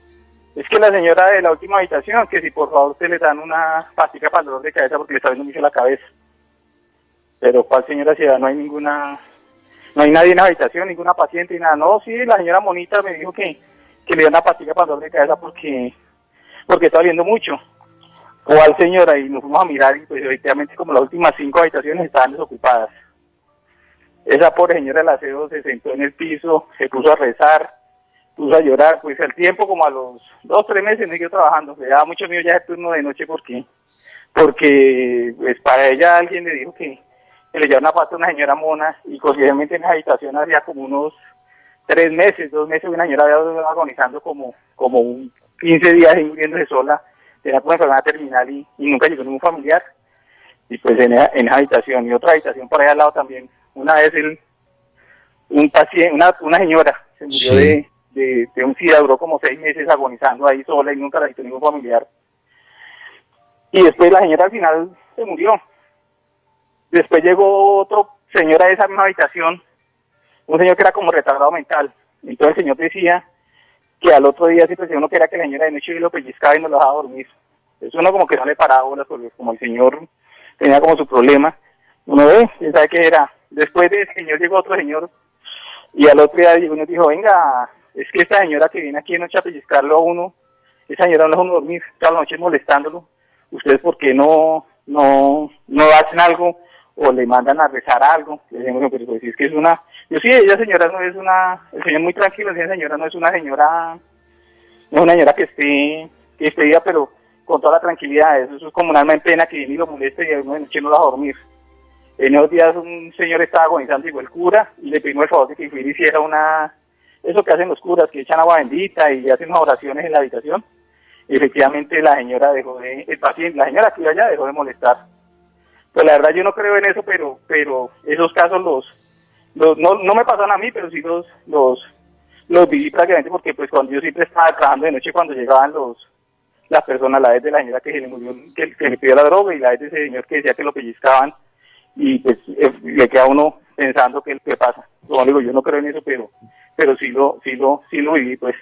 es que la señora de la última habitación, que si por favor usted le dan una pastica para el dolor de cabeza porque le está viendo mucho la cabeza. Pero ¿cuál señora si no hay nadie en la habitación, ninguna paciente y nada? No, sí, la señora Monita me dijo que le dio una pastica para el dolor de cabeza porque está viendo mucho. ¿Cuál señora? Y nos fuimos a mirar y pues efectivamente como las últimas 5 habitaciones estaban desocupadas. Esa pobre señora del aseo se sentó en el piso, se puso a rezar, puso a llorar, pues al tiempo como a los 2 o 3 meses me siguió trabajando. Le daba mucho miedo ya el turno de noche porque pues para ella alguien le dijo que le llevaba una pasta a una señora mona y posiblemente en esa habitación había como unos 3 meses, 2 meses, una señora había agonizando como 15 días y muriéndose sola. Tenía como enfermedad terminal y nunca llegó ningún familiar. Y pues en esa habitación y otra habitación por ahí al lado también Una vez un paciente, una señora se murió de un SIDA, duró como 6 meses agonizando ahí sola y nunca la visitó ningún familiar. Y después la señora al final se murió. Después llegó otro señor a esa misma habitación, un señor que era como retardado mental. Entonces el señor decía que al otro día siempre uno quería que la señora de noche lo pellizcaba y no lo dejaba dormir. Entonces uno como que no le paraba bolas, porque como el señor tenía como su problema, uno ve, ¿quién sabe qué era? Después de ese señor llegó otro señor y al otro día uno dijo, venga, es que esta señora que viene aquí de noche a pellizcarlo a uno, esa señora no deja uno dormir toda la noche molestándolo. ¿Ustedes por qué no hacen algo o le mandan a rezar algo? Le decimos, pero pues es que es una... Yo sí, ella señora no es una... El señor muy tranquilo, esa señora no es una señora... No es una señora que esté viva, pero con toda la tranquilidad. Eso es como un alma en pena que viene y lo molesta y uno de noche no la va a dormir. En esos días un señor estaba agonizando, llegó el cura y le pedimos el favor de que hiciera eso que hacen los curas, que echan agua bendita y hacen unas oraciones en la habitación. Y efectivamente la señora la señora que iba allá dejó de molestar. Pues la verdad yo no creo en eso, pero esos casos no me pasaron a mí, pero sí los viví prácticamente, porque pues cuando yo siempre estaba trabajando de noche, cuando llegaban las personas, la vez de la señora que se le murió, que le pidió la droga, y la vez de ese señor que decía que lo pellizcaban, y pues le queda uno pensando qué pasa. Como digo, yo no creo en eso, pero sí lo viví, pues.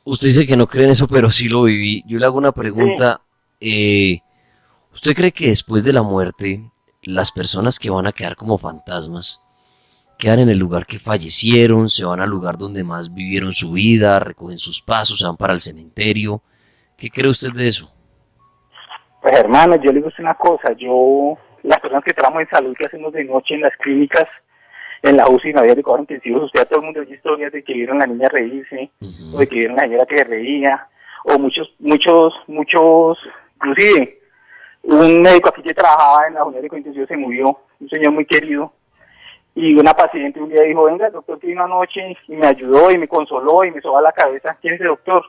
Usted dice que no cree en eso, pero sí lo viví. Yo le hago una pregunta. Sí. ¿Usted cree que después de la muerte, las personas que van a quedar como fantasmas quedan en el lugar que fallecieron, se van al lugar donde más vivieron su vida, recogen sus pasos, se van para el cementerio? ¿Qué cree usted de eso? Pues hermano, yo le digo una cosa. Las personas que trabajamos en salud, que hacemos de noche en las clínicas, en la UCI, no había de cuidados intensivos, usted a todo el mundo oye historias de que vieron a la niña reírse, o de que vieron a la señora que se reía, o muchos, inclusive, un médico aquí que trabajaba en la unidad de cuidados intensivos se murió, un señor muy querido, y una paciente un día dijo, venga, el doctor que vino anoche y me ayudó y me consoló y me soba la cabeza, ¿quién es el doctor?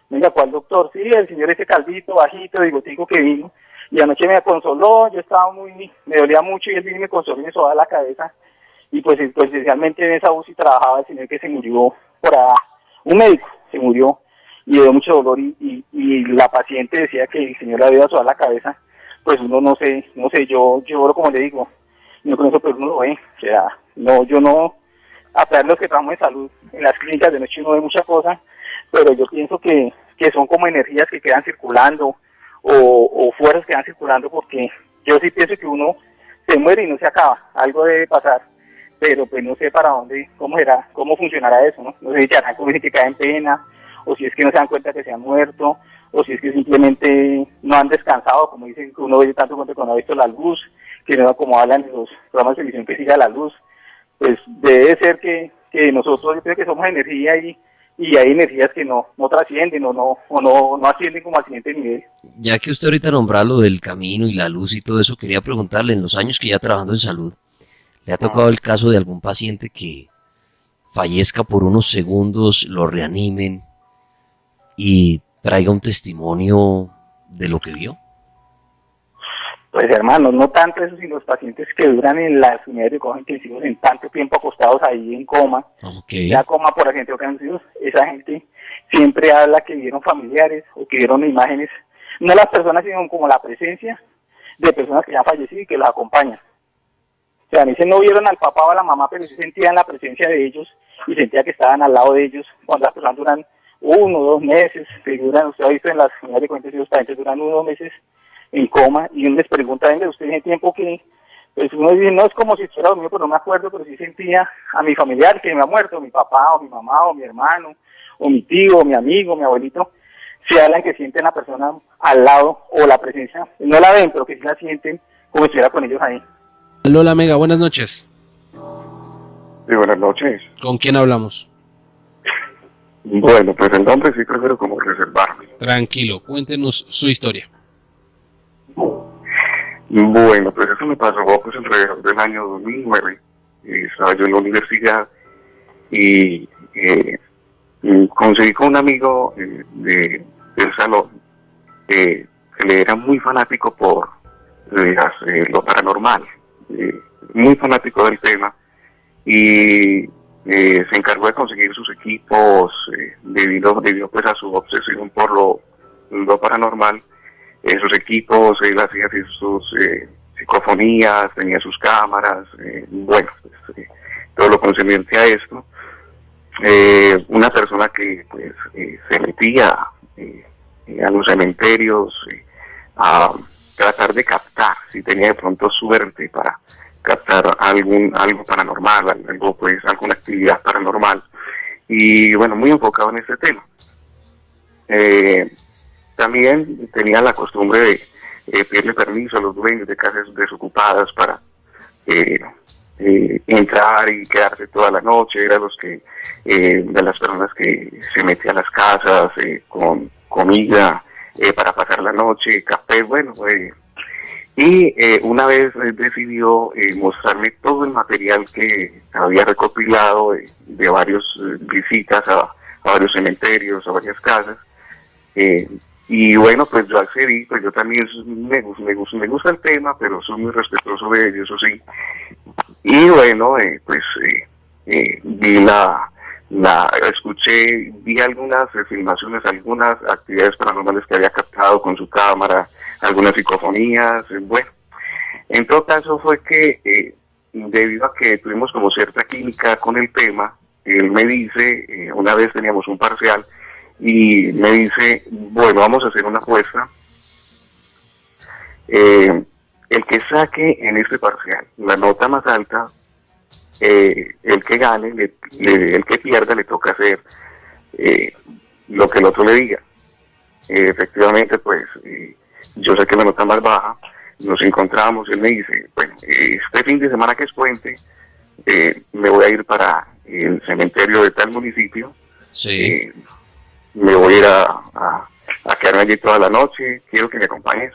Venga, ¿cuál doctor? Sí, el señor ese calvito, bajito, bigotico que vino, y anoche me consoló, me dolía mucho y él vino y me consoló y me sobaba la cabeza. Y pues especialmente en esa UCI trabajaba el señor que se murió un médico se murió y le dio mucho dolor y la paciente decía que el señor le había sobado la cabeza. Pues uno no sé, yo como le digo, no con eso, pero uno lo ve, o sea, no, yo no, a pesar de los que trabajamos en salud, en las clínicas de noche uno ve muchas cosas, pero yo pienso que son como energías que quedan circulando o fuerzas que quedan circulando, porque yo sí pienso que uno se muere y no se acaba, algo debe pasar. Pero pues no sé para dónde, cómo funcionará eso, ¿no? No sé si harán como dicen que caen en pena, o si es que no se dan cuenta que se han muerto, o si es que simplemente no han descansado, como dicen que uno ve tanto cuando no ha visto la luz, que no como hablan en los programas de televisión que siga la luz. Pues debe ser que nosotros, yo creo que somos energía y hay energías que no trascienden o no ascienden como al siguiente nivel. Ya que usted ahorita nombró lo del camino y la luz y todo eso, quería preguntarle, en los años que ya trabajando en salud, ¿le ha tocado el caso de algún paciente que fallezca por unos segundos, lo reanimen y traiga un testimonio de lo que vio? Pues hermano, no tanto eso, sino los pacientes que duran en las unidades de cuidados intensivos en tanto tiempo acostados ahí en coma, ya coma por accidente o cáncer, esa gente siempre habla que vieron familiares o que vieron imágenes, no las personas, sino como la presencia de personas que ya han fallecido y que los acompañan. O sea, a mí no vieron al papá o a la mamá, pero sí sentían la presencia de ellos y sentía que estaban al lado de ellos cuando las personas duran 1 o 2 meses, que duran, usted ha visto en las unidades de cuidados intensivos, pacientes duran 1 o 2 meses en coma, y uno les pregunta, venga, usted tiene tiempo que, pues uno dice, no es como si estuviera dormido, pero no me acuerdo, pero sí sentía a mi familiar que me ha muerto, mi papá, o mi mamá, o mi hermano, o mi tío, o mi amigo, mi abuelito, se hablan que sienten a la persona al lado, o la presencia, no la ven, pero que sí la sienten, como si estuviera con ellos ahí. Lola Mega, buenas noches. Sí, buenas noches. ¿Con quién hablamos? Bueno, pues el nombre sí prefiero como reservarme. Tranquilo, cuéntenos su historia. Bueno, pues eso me pasó pues alrededor del año 2009. Estaba yo en la universidad y conseguí con un amigo del salón que él era muy fanático por lo paranormal, muy fanático del tema, y se encargó de conseguir sus equipos debido pues a su obsesión por lo paranormal. Sus equipos, él hacía sus psicofonías, tenía sus cámaras, bueno, pues, todo lo concerniente a esto. Una persona que pues se metía a los cementerios a tratar de captar, si tenía de pronto suerte para captar algo paranormal, algo pues alguna actividad paranormal, y bueno, muy enfocado en este tema. También tenía la costumbre de pedirle permiso a los dueños de casas desocupadas para entrar y quedarse toda la noche. Era de las personas que se metía a las casas con comida para pasar la noche, café, bueno, y una vez decidió mostrarme todo el material que había recopilado de varias visitas a varios cementerios, a varias casas, y bueno, pues yo accedí. Pues yo también me gusta el tema, pero soy muy respetuoso de ellos, eso sí. Y bueno, vi algunas filmaciones, algunas actividades paranormales que había captado con su cámara, algunas psicofonías, bueno. En todo caso fue que, debido a que tuvimos como cierta química con el tema, él me dice, una vez teníamos un parcial, y me dice, bueno, vamos a hacer una apuesta. El que saque en este parcial la nota más alta, el que gane, el que pierda le toca hacer lo que el otro le diga. Efectivamente, pues yo saqué la nota más baja, nos encontramos, él me dice, bueno, este fin de semana que es puente, me voy a ir para el cementerio de tal municipio. Sí. Me voy a ir a quedarme allí toda la noche, quiero que me acompañes.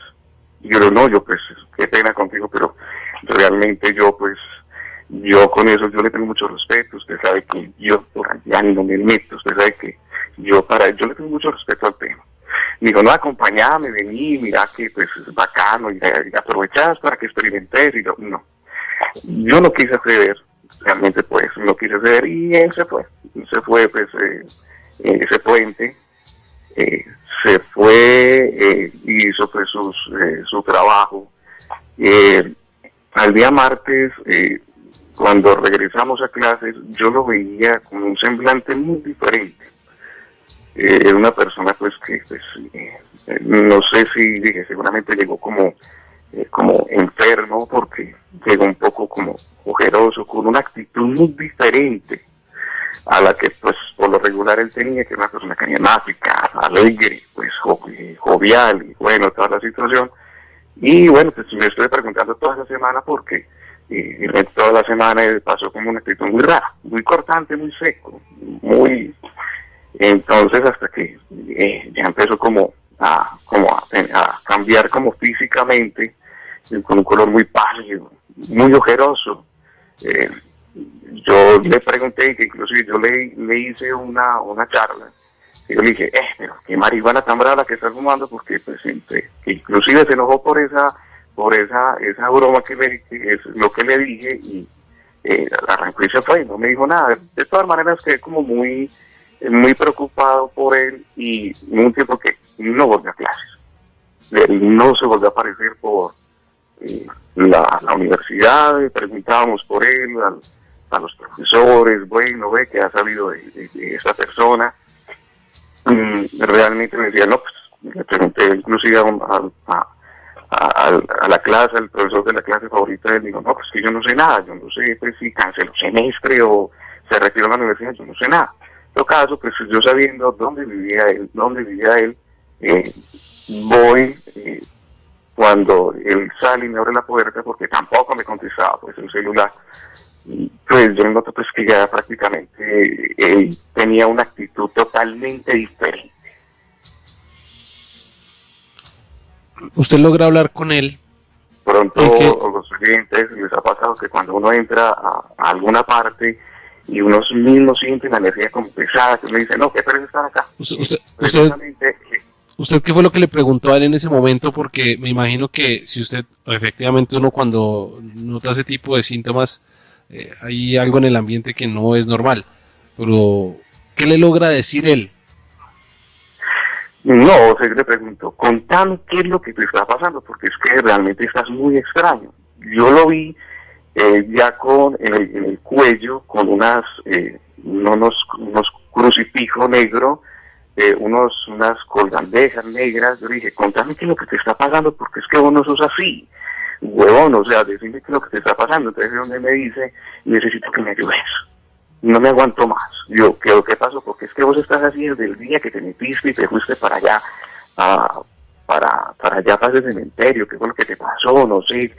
Y yo no, yo pues, qué pena contigo, pero realmente yo con eso, yo le tengo mucho respeto. Usted sabe que yo por allá no me meto, usted sabe que yo le tengo mucho respeto al tema. Me dijo, no, acompañame, vení, mira que pues es bacano, y aprovechás para que experimentes. Y yo no quise acceder, realmente pues no quise acceder, y él se fue pues ese puente, se fue, hizo pues su trabajo. Al día martes, cuando regresamos a clases, yo lo veía con un semblante muy diferente. Era una persona pues que pues, no sé si dije, seguramente llegó como enfermo, porque llegó un poco como ojeroso, con una actitud muy diferente a la que pues por lo regular él tenía, que era una persona carismática, alegre, pues jovial, y bueno, toda la situación. Y bueno, pues me estoy preguntando toda esa semana porque toda la semana pasó como una actitud muy rara, muy cortante, muy seco, muy... Entonces hasta que ya empezó como a cambiar como físicamente, con un color muy pálido, muy ojeroso. Yo le pregunté, que inclusive yo le hice una charla, y yo le dije, pero qué marihuana tan brava que estás fumando, porque pues que inclusive se enojó por esa broma que es lo que le dije, y arrancó y se fue, no me dijo nada. De todas maneras quedé como muy preocupado por él, y un tiempo que no volvió a clases. Él no se volvió a aparecer por la universidad, preguntábamos por él a los profesores, bueno, ve que ha salido de esa persona. Realmente me decía, no, pues le pregunté inclusive a la clase, al profesor de la clase favorita, él dijo, no, pues que yo no sé nada, yo no sé pues si canceló semestre o se retiró a la universidad, yo no sé nada. En todo caso, pues yo sabiendo dónde vivía él, voy, cuando él sale y me abre la puerta, porque tampoco me contestaba pues el celular, pues yo noto pues que ya prácticamente él tenía una actitud totalmente diferente. ¿Usted logra hablar con él? Pronto a los oyentes les ha pasado que cuando uno entra a alguna parte y uno mismo siente la energía como pesada, que uno dice, no, qué pereza estar acá. ¿Usted qué fue lo que le preguntó a él en ese momento? Porque me imagino que si usted, efectivamente uno cuando nota ese tipo de síntomas, hay algo en el ambiente que no es normal. Pero, ¿qué le logra decir él? No, o sea, yo le pregunto, contame qué es lo que te está pasando, porque es que realmente estás muy extraño. Yo lo vi ya en el cuello, con unos crucifijos negros, unas colgandejas negras. Yo le dije, contame qué es lo que te está pasando, porque es que vos no sos así, huevón, o sea, decime qué es lo que te está pasando. Entonces es donde me dice, necesito que me ayudes, no me aguanto más. Yo, ¿qué pasó? Porque es que vos estás así desde el día que te metiste y te fuiste para allá, para allá, para ese cementerio. ¿Qué fue lo que te pasó? No sé,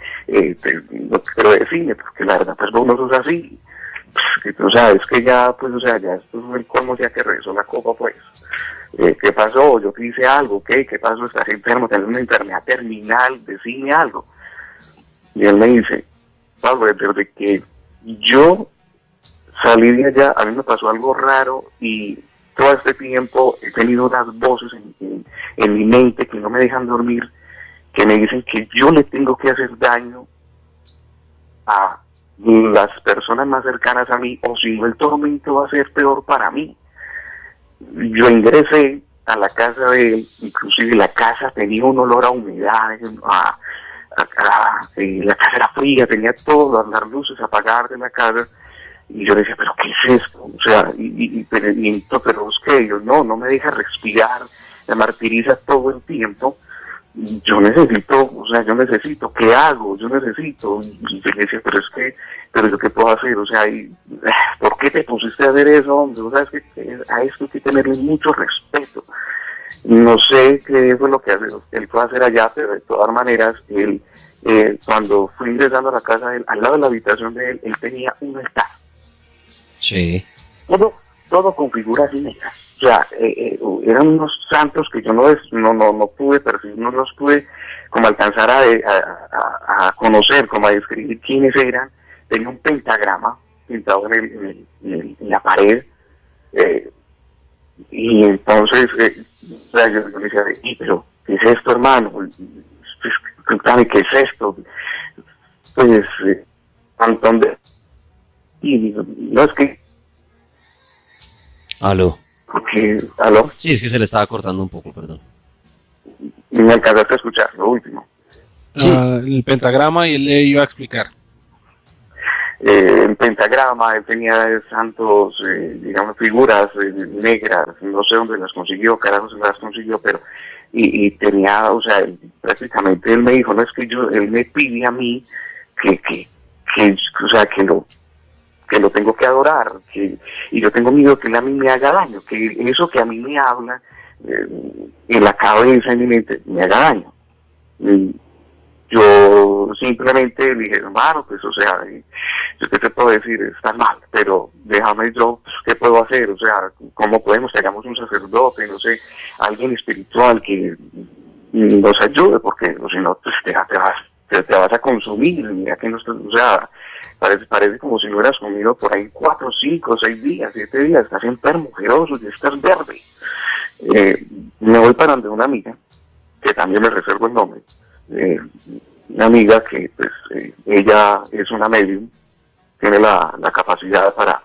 pero decime, porque la verdad, pues vos no sos así. O sea, es que ya, pues, o sea, ya esto es el colmo, ya que regresó la copa, pues. ¿Qué pasó? Yo te hice algo, ¿qué pasó? ¿Estás enfermo? ¿Tienes una enfermedad terminal? Decime algo. Y él me dice, Pablo, desde que yo salí de allá, a mí me pasó algo raro, y todo este tiempo he tenido unas voces en mi mente que no me dejan dormir, que me dicen que yo le tengo que hacer daño a las personas más cercanas a mí, o si no, el tormento va a ser peor para mí. Yo ingresé a la casa de él, inclusive la casa tenía un olor a humedad, la casa era fría, tenía todas las luces apagadas de la casa, y yo le decía, pero ¿qué es esto? O sea, pero es que yo no me deja respirar, me martiriza todo el tiempo. Yo necesito, ¿qué hago? Yo necesito. Y yo le decía, pero yo qué puedo hacer, o sea, ¿por qué te pusiste a hacer eso, hombre? O sea, es que a esto hay que tenerle mucho respeto. No sé qué fue lo que él fue a hacer allá, pero de todas maneras, él, cuando fui ingresando a la casa de él, al lado de la habitación de él tenía un altar. Sí. Todo con figuras negras. O sea, eran unos santos que yo no pude percibir, no los pude como alcanzar a conocer, como a describir quiénes eran. Tenía un pentagrama pintado en la pared, y entonces o sea, yo le decía, pero ¿qué es esto, hermano? Cuéntame, ¿qué es esto? Pues, y digo, no, es que... ¿Aló? ¿Aló? Sí, es que se le estaba cortando un poco, perdón. Me alcanzaste a escuchar lo último. Sí. El pentagrama, y él le iba a explicar. En pentagrama, él tenía santos, digamos, figuras negras, no sé dónde las consiguió, carajo se las consiguió, pero, y tenía, o sea, prácticamente él me dijo, no, es que él me pide a mí o sea, que lo tengo que adorar, y yo tengo miedo que él a mí me haga daño, que eso que a mí me habla en la cabeza, en mi mente, me haga daño. Yo simplemente dije, hermano, pues, o sea, yo qué te puedo decir, está mal, pero déjame yo, pues, ¿qué puedo hacer? O sea, ¿cómo podemos que hagamos un sacerdote, no sé, alguien espiritual que nos ayude? Porque si no, pues te vas a consumir, mira que no estás, o sea, parece como si no hubieras comido por ahí 4, 5, 6 días, 7 días, estás enfermo, ojeroso, y estás verde. Me voy para donde una amiga, que también me reservo el nombre, una amiga que, pues, ella es una medium, tiene la capacidad para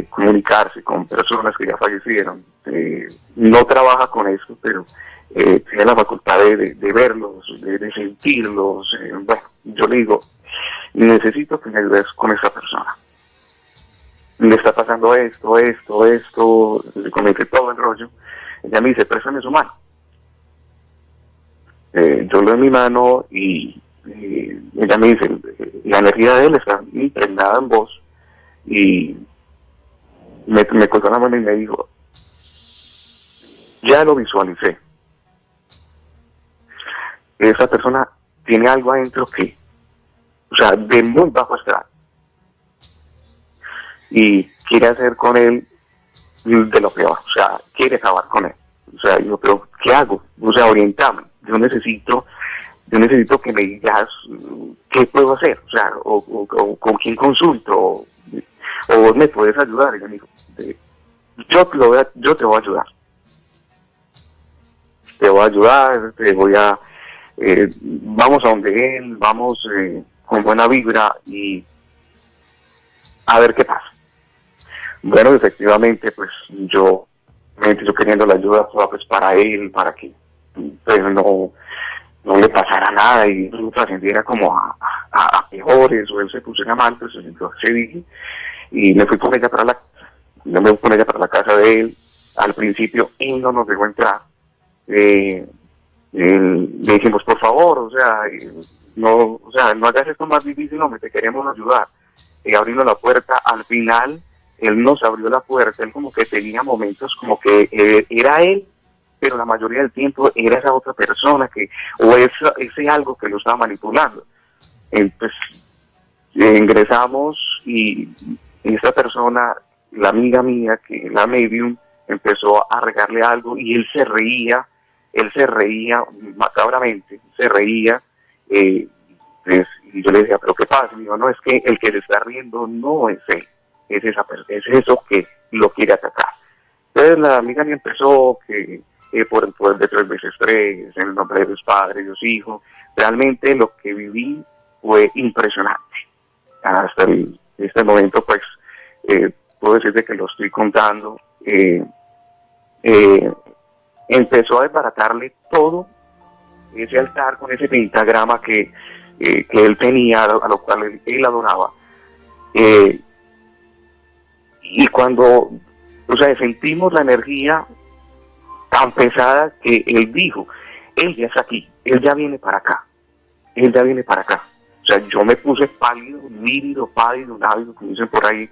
comunicarse con personas que ya fallecieron, no trabaja con eso, pero tiene la facultad de verlos, de sentirlos. Bueno, yo le digo, necesito que me ayudes con esa persona. Le está pasando esto, le comenté todo el rollo. Ella me dice, préstame su mano. Yo le doy mi mano y ella me dice, la energía de él está impregnada en vos, y me colgó la mano y me dijo, ya lo visualicé. Esa persona tiene algo adentro que, o sea, de muy bajo astral, y quiere hacer con él de lo peor, o sea, quiere acabar con él. O sea, yo, pero ¿qué hago? O sea, orientame. Yo necesito que me digas qué puedo hacer, o sea, o con quién consulto, o vos me puedes ayudar. Y yo digo, yo te voy a ayudar. Vamos a donde él, vamos con buena vibra, y a ver qué pasa. Bueno, efectivamente, pues yo queriendo la ayuda toda, pues para él, para que pues no le pasara nada y no trascendiera como a peores, o él se pusiera mal, pues yo accedí y me fui con ella para la casa de él. Al principio él no nos dejó entrar. Le dijimos, por favor, o sea, no hagas esto más difícil, hombre, te queremos ayudar. Abriendo la puerta, al final él nos abrió la puerta, él como que tenía momentos como que era él, pero la mayoría del tiempo era esa otra persona o ese algo que lo estaba manipulando. Entonces ingresamos y esta persona, la amiga mía, que la medium, empezó a regarle algo y él se reía macabramente, pues, y yo le decía, pero ¿qué pasa? Y digo, no, es que el que se está riendo no es él, es esa persona, es eso que lo quiere atacar. Entonces la amiga mía empezó que por el poder de 3 veces 3, en el nombre de Dios Padre, Dios Hijo. Realmente lo que viví fue impresionante. Hasta este momento, pues, puedo decirte que lo estoy contando. Empezó a desbaratarle todo ese altar con ese pentagrama que él tenía, a lo cual él adoraba. Y cuando, o sea, sentimos la energía tan pesada que él dijo, él ya está aquí, él ya viene para acá. O sea, yo me puse pálido, lívido, pálido, návido, como dicen por ahí.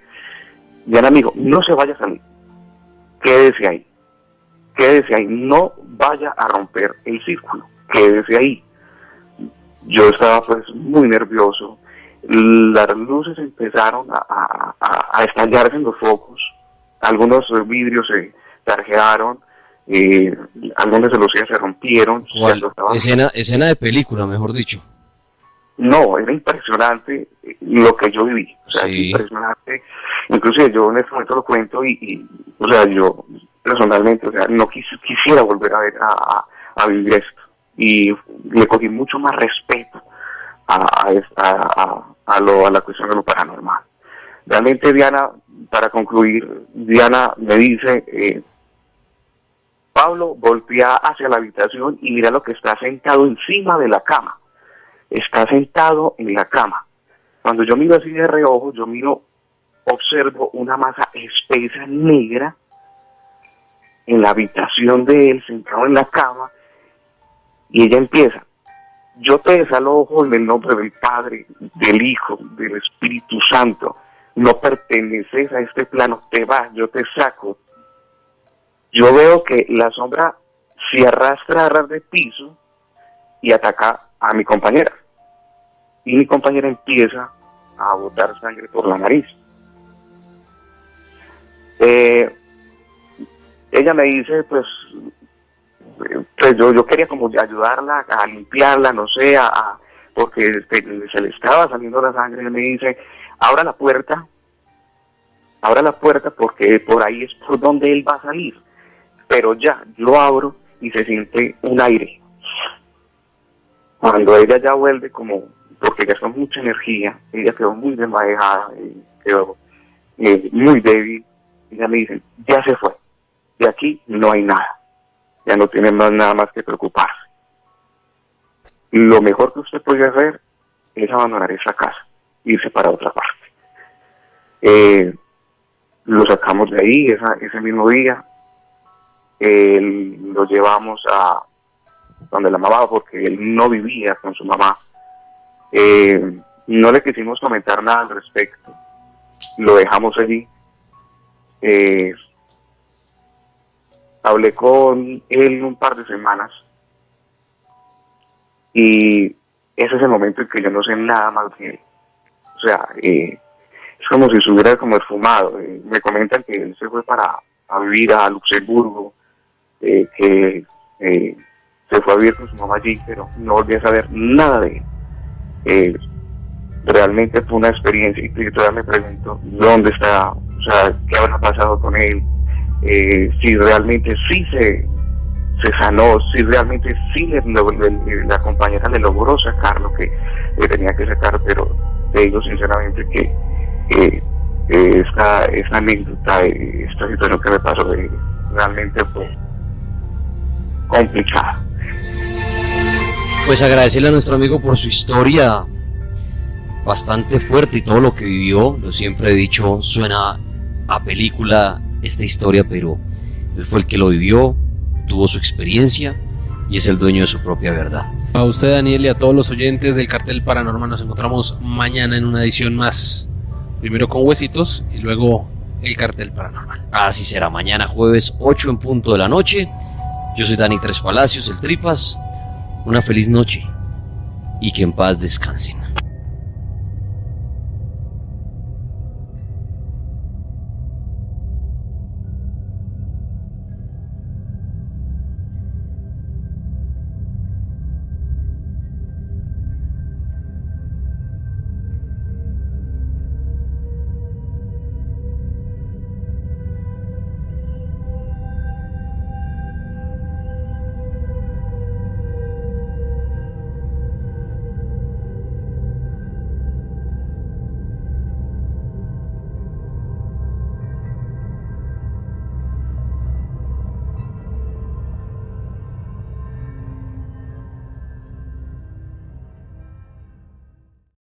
Diana me dijo, no se vaya a salir, quédese ahí, no vaya a romper el círculo, quédese ahí. Yo estaba pues muy nervioso, las luces empezaron a estallarse en los focos, algunos vidrios se tarjearon, algunos de los sillas se rompieron. Escena de película, mejor dicho. No, era impresionante lo que yo viví, o sea, sí. Impresionante. Inclusive yo en este momento lo cuento y o sea, yo personalmente, o sea, no quisiera volver a vivir esto, y le cogí mucho más respeto a la cuestión de lo paranormal. Realmente, Diana, para concluir, Diana me dice, Pablo, voltea hacia la habitación y mira lo que está sentado encima de la cama. Está sentado en la cama. Cuando yo miro así de reojo, observo una masa espesa negra en la habitación de él, sentado en la cama, y ella empieza, yo te desalojo en el nombre del Padre, del Hijo, del Espíritu Santo, no perteneces a este plano, te vas, yo te saco. Yo veo que la sombra se arrastra a ras de piso y ataca a mi compañera. Y mi compañera empieza a botar sangre por la nariz. Ella me dice, pues yo quería como ayudarla a limpiarla, no sé, porque se le estaba saliendo la sangre. Ella me dice, abra la puerta porque por ahí es por donde él va a salir. Pero ya, yo abro y se siente un aire. Cuando ella ya vuelve porque gastó mucha energía, ella quedó muy desmayada, quedó muy débil, ella me dice, ya se fue, de aquí no hay nada, ya no tiene nada más que preocuparse. Lo mejor que usted puede hacer es abandonar esa casa, irse para otra parte. Lo sacamos de ahí ese mismo día, lo llevamos a donde la mamá, porque él no vivía con su mamá. No le quisimos comentar nada al respecto, lo dejamos allí. Hablé con él un par de semanas y ese es el momento en que yo no sé nada más de él. O sea, es como si se hubiera como esfumado. Me comentan que él se fue a vivir a Luxemburgo, que se fue a vivir con su mamá allí, pero no volví a saber nada de él. Realmente fue una experiencia y todavía me pregunto dónde está, o sea, qué habrá pasado con él, si realmente sí se sanó, si realmente sí la compañera le logró sacar lo que le tenía que sacar, pero te digo sinceramente que esta anécdota, esta situación que me pasó, realmente fue complicada. Pues agradecerle a nuestro amigo por su historia bastante fuerte y todo lo que vivió. Lo siempre he dicho, suena a película esta historia, pero él fue el que lo vivió, tuvo su experiencia y es el dueño de su propia verdad. A usted, Daniel, y a todos los oyentes del Cartel Paranormal, nos encontramos mañana en una edición más, primero con Huesitos y luego el Cartel Paranormal. Así será, mañana jueves 8 en punto de la noche. Yo soy Dani Tres Palacios, el Tripas. Una feliz noche y que en paz descansen.